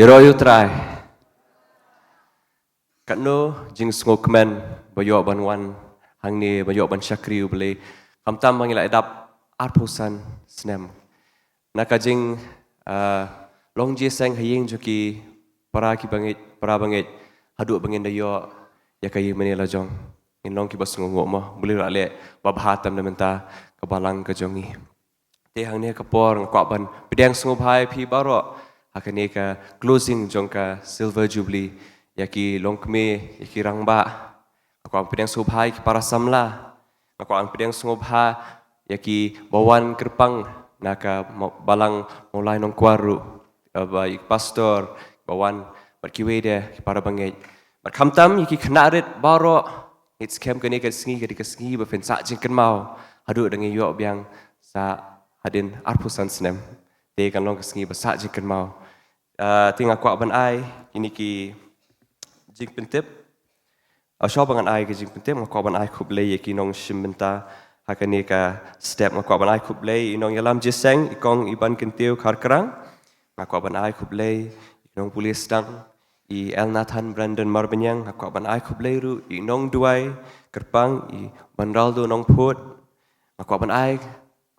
Speaker 8: Yeroyu try. Katno jing ngokmen bayo banwan hangni bayo ban syakri bele kamtam mangila edap arpusan snem. Naka jing long je sang haying joki para bangit hadu bangin dayo yakai menila jong. Inong ki bas ngok mo bele rale babhatam na menta kabalang ka jongi. Te hangni kapor ngkwa ban pedang ngobhai phi baro hakane ka closing jongka silver jubilee yaki longkme yaki rangba ako ang pedang subhai ki para samla ako ang pedang sungobha yaki bawan kerpang naka balang mulai nong kwaru ba pastor bawan berkiwede ki para bangay berkamtam yaki knarit baro it's kem kane ka sngi ba fen sa jingken mau hadu dengan yo biang sa hadin arpusan snem te kan long kesngi besar jingken mau tinggal kuat ban ai ini ki jing pentip shop ban ai ki jing pentip kuat ban ai kup lay ki nong shimbenta hakani ka step kuat ban ai kup lay inong yalam jeseng ikong iban kentiu karkerang kuat ban ai kup lay inong pulis dang i El Nathan Brandon Marbanyang kuat ban ai kup lay ru inong duai kerpang i Banraldo nong put kuat ban ai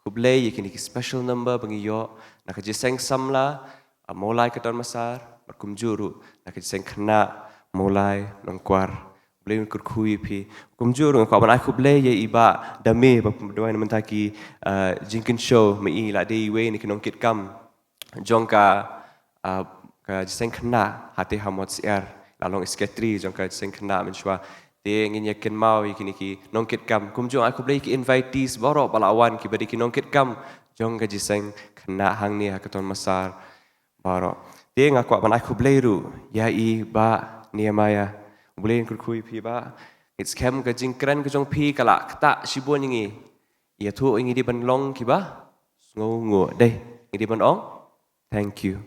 Speaker 8: kup lay ki special number bangiyo nak jeseng samla mulai ke Don Masar berkumjuru nak jeseng kena mulai nongkwar boleh kurkui pi kumjuru ko ban aku boleh ye iba dame berdoa mentaki jinkin show me la dei we ni kinongkit kam jongka ka jeseng kena hati hamot siar lalong sketri jongka jeseng kena menshwa te ngin yakin mau ikini ki nongkit kam kumjung aku boleh ki invitees borok balawan ki badi ki nongkit kam jongka jeseng kena hang ni hakaton Masar baro te ngaku ban aku bleiru ya i ba niamaya boleh kurkui pi ba it's kem ka jingkran ka jong pi kala kta sibon ngi ya thu ngi di ban long ki ba ngo dei ngi di ban ong thank you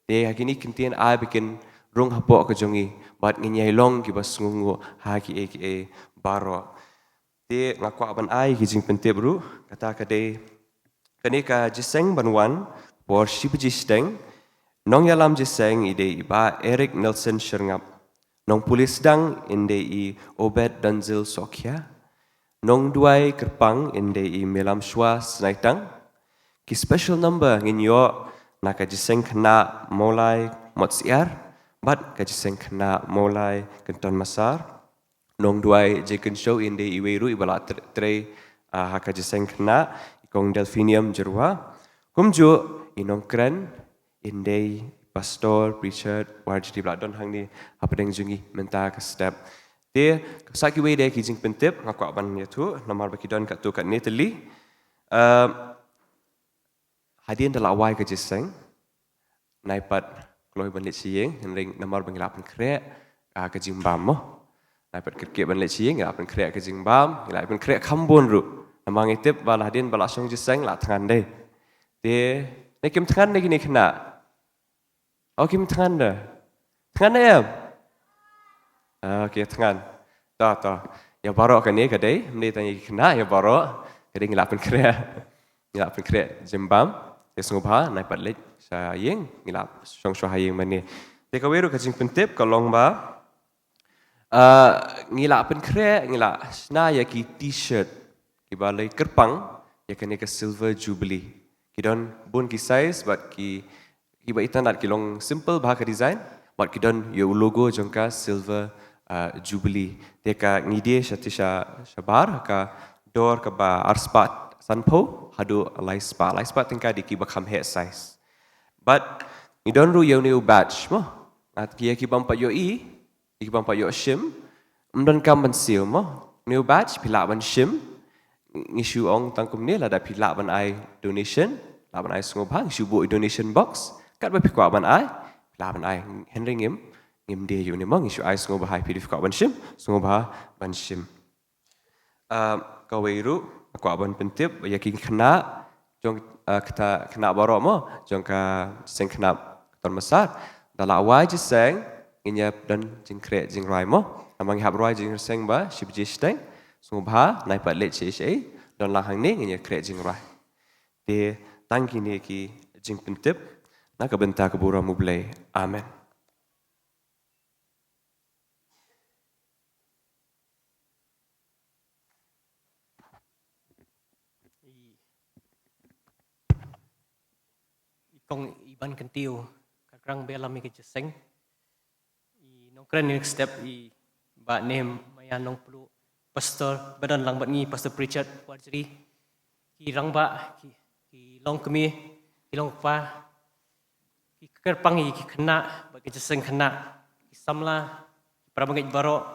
Speaker 8: te hakini kintian a bikin rung hapo ka jongi bat ngi nyai long ki ba ngo ha ki aka baro te ngaku ban ai ki jing pente bru kata ka dei kani ka jiseng banwan por shibjisteng nong yalam jeseng ide iba Eric Nelson Sherngap nong pulis dang inde i Obed Danzil Sokya nong duai kerpang inde i Melam Shwa Snaitang ki special number nginyo naka jeseng kena mulai motsiar bat ka jeseng kena mulai kenton Masar nong duai jeken show inde i weru ibala tre haka jeseng kena ikong Delphinium Jerwa kumjo inong kren indai pastor preacher warjdi bladon hang ni apa deng jungi menta ke step te saki we de ki jing pentip ngaku aban ya tu nomor baki don kat tu kat neteli hadien dalawai ke jeseng naipat kloi ban le sieng ring nomor bangilapan krek ke jing bam mo naipat kerke ban le sieng ngelapan krek ke jing bam ngelapan krek kambon ru namang itip bal hadien balasong jeseng la tangan de te nekim tangan de gini kena Kim tangan dah. Tangan dah ya? Okey, tangan. Tak. Ya baru kan ni kadai, mesti tanya kena ya baru. Kadai ngelapan kere jembam. Dia sungguh naik patlet sayang ngelap song hayang mana. Dia kaweru kacing pentip kalong ba. Ngelapan kere ngelap sna ya ki t-shirt. Kibalai kerpang ya kena ke silver jubilee. Kidon bun ki size but ki Iba itan dat kilong simple bahaka design, but kidon yo logo jongka silver jubilee. Deka ngide shatisha shabar ka door ka ba arspat sanpo hadu laispa tingka di kiba kam head size. But ngidon ru yo new batch mo. At kia kibam pa yo kibam pa yo shim, mdon kam ban seal mo. New batch pila ban shim, ngishu ong tangkum ni la da pi la ban ai donation la ban ai sngo bha ngishu bo donation box kat ba pi kwa ban ai la ban ai henry ngim de yu ni mong ngishu ai sngo ba hai pi kwa ban shim sngo ba ban shim ka weiru kwa ban pentip ya king khna jong kita khna baro mo jong ka seng khna tor masar dala awai je seng inya dan jing kre jing rai mo amang hab rai jing seng ba shib je steng sungba nai pat le che che don lang hang ni inya kre jing rai de tangki ni ki jing pentip na ka benta ka bura mublai amen
Speaker 2: Kong iban kentiu kakrang belami ke jeseng I nong kren next step I ba name maya nong pelu pastor badan lang bat ngi pastor Richard Wajri ki rang ba ki long kemi ki long pa ki kerpang I ki kena ba ke jeseng kena ki samla prabangai baro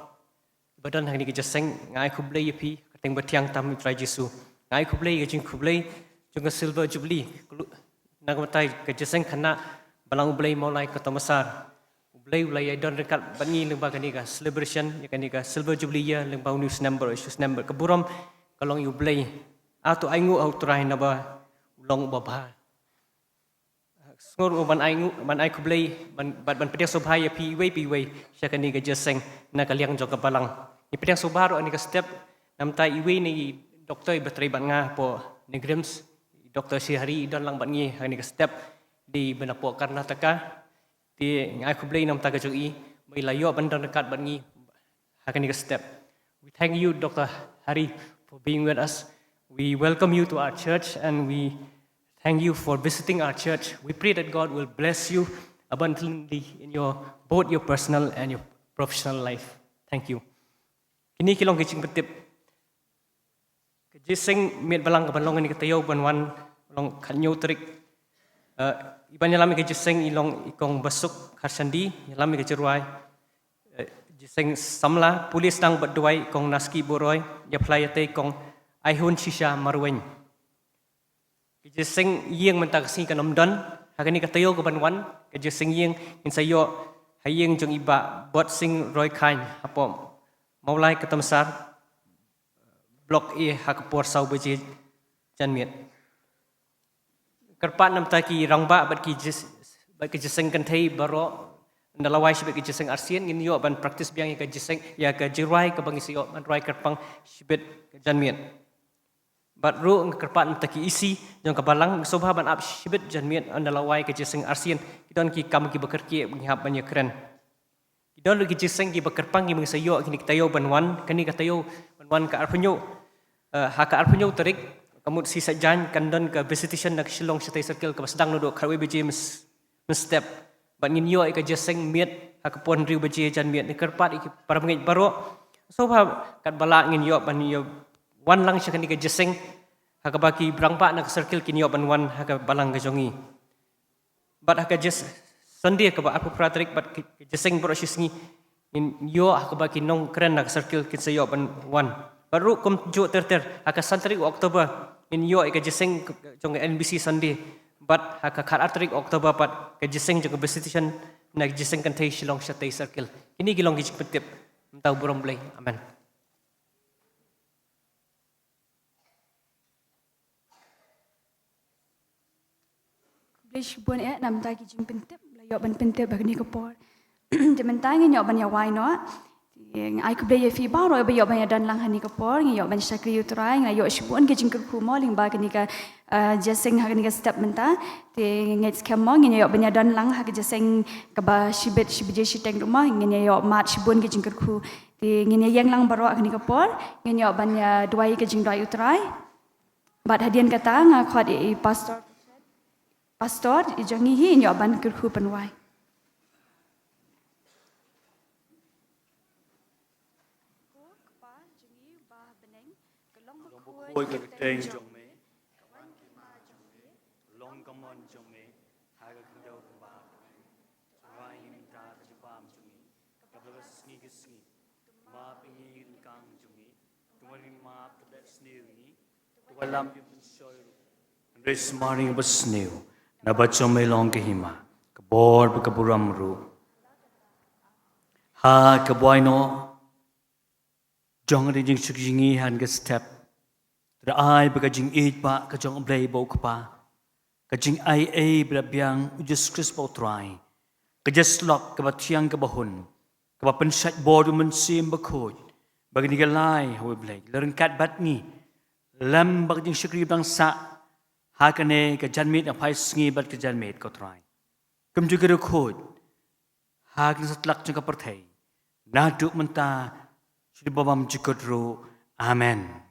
Speaker 2: badan hang ni ke jeseng ngai kublai pi kateng batiang tam trai Jesu ngai kublai ke jing kublai jung silver jubilee nagmatai ke jeseng kena balang ublay maulai kota masar ublay don rekat bangi lembah kaniga celebration ya kaniga silver jubilee ya lembah news number keburam kalong ublay atu aingu au trai naba ulong babha ngor ban ai kublay ban pediang sobhaya pi wei sya kaniga jeseng na kaliang jog balang ni pediang sobharo ani ka step namtai iwe ni doktor batrai ban nga po ni grims Dr. Syihari don lang bangi hani ka step di Benapo Karnataka di ngai kublai nam taga joi mai layo bandan dekat bangi hakani ka step. We thank you Dr. Hari for being with us. We welcome you to our church and we thank you for visiting our church. We pray that God will bless you abundantly in your both your personal and your professional life. Thank you. Kini kilong kicing petip Jiseng miat balang kabanlong ni katayaw banwan long kanyo trik iban yalami ke jiseng ilong ikong basuk karsandi yalami ke jeruai jiseng samla pulis nang berduai ikong naski boroi ya playate ikong aihun shisha marwen jiseng yeng mentaksi kanomdan hakani katayaw kabanwan ke jiseng yeng insayo hayeng jong iba bot sing roy kain apom maulai ketamsar Blok E hakapor sau beji janmiet. Kerpat nam taki rangba bat ki jiseng kantai baro ndalawai shibet ki jiseng arsien ngin yo ban praktis biang ka jiseng ya ka jirai ka bangisi yo ban rai kerpang shibet janmiet. Bat ru kerpat nam taki isi jong ka balang sobha ban ap shibet janmiet ndalawai ka jiseng arsien kidon ki kam ki bekerki ngihap ban ya keren. Kidon ki jiseng ki bekerpang ki mengsayo kini kitayo banwan kani katayo banwan ka arpunyo haka arpunyo tarik kamut si sajan kandon ka visitation nak silong sa circle ka basdang no do karwe beje mes step ban ngin yo ka jeseng miet haka pon riu beje jan miet ni kerpat iki para mengit baro so ha kat bala ngin yo ban yo wan lang sya ka jeseng haka baki brangpa nak circle kin yo ban wan haka balang ka jongi bat haka jes sandi ka ba apu pratrik bat jeseng bro sisngi ngin yo haka baki nong keren nak circle kin sayo ban wan baru kom jo ter haka santri Oktober in yo ka jeseng jong NBC Sunday but haka kharatrik Oktober pat ka jeseng jong visitation na jeseng kan thai silong sa thai circle ini gilong gijik petip tau burom blai amen
Speaker 1: Blish buan nam taki jing pentip layo ban pentip bagni kapor dementai ngi ban ya wai no yang ai kublai fi baro ba yo ban ya dan lang hani kapor ngi yo ban sakri utrai ngi yo shibun ke jing ku moling ba kani ka jeseng ha kani ka step menta te ngi skemo ngi yo ban ya dan lang ha ke jeseng ka ba shibet shibje shiteng rumah ngi yo mat shibun ke jing ku te ngi yang lang baro kani kapor ngi yo ban ya duai ke jing duai utrai bat hadian kata nga khot i pastor i jangi hi yo ban ku penwai
Speaker 7: Oi ka teng jong me long kamon jong me ha ka kyo ba rai ni ta ka pam jong me ka ba sni ma pingi kang jong me tumari ma ta sni ni
Speaker 2: walam yung pensoy res maring basnew na bachome long kahima kabor kaburam ru ha kaboy no jong ri jing sukjingi han ga step tra ai ba jing eat ba ka jong blay bo pa ka jing ai bra biang just crispo try ka just lock ka ba tiang ka bahun ka ba pensat bodu men sim ba khoj ba ni ga lai ho blay lerin kat bat ni lam ba jing sukri bang sa ha ka ne ka janmit a phai sngi bat ka janmit ko try kum ju ka khoj ha ka satlak chung ka parthai na tu menta Shri Babam Jikotro. Amen.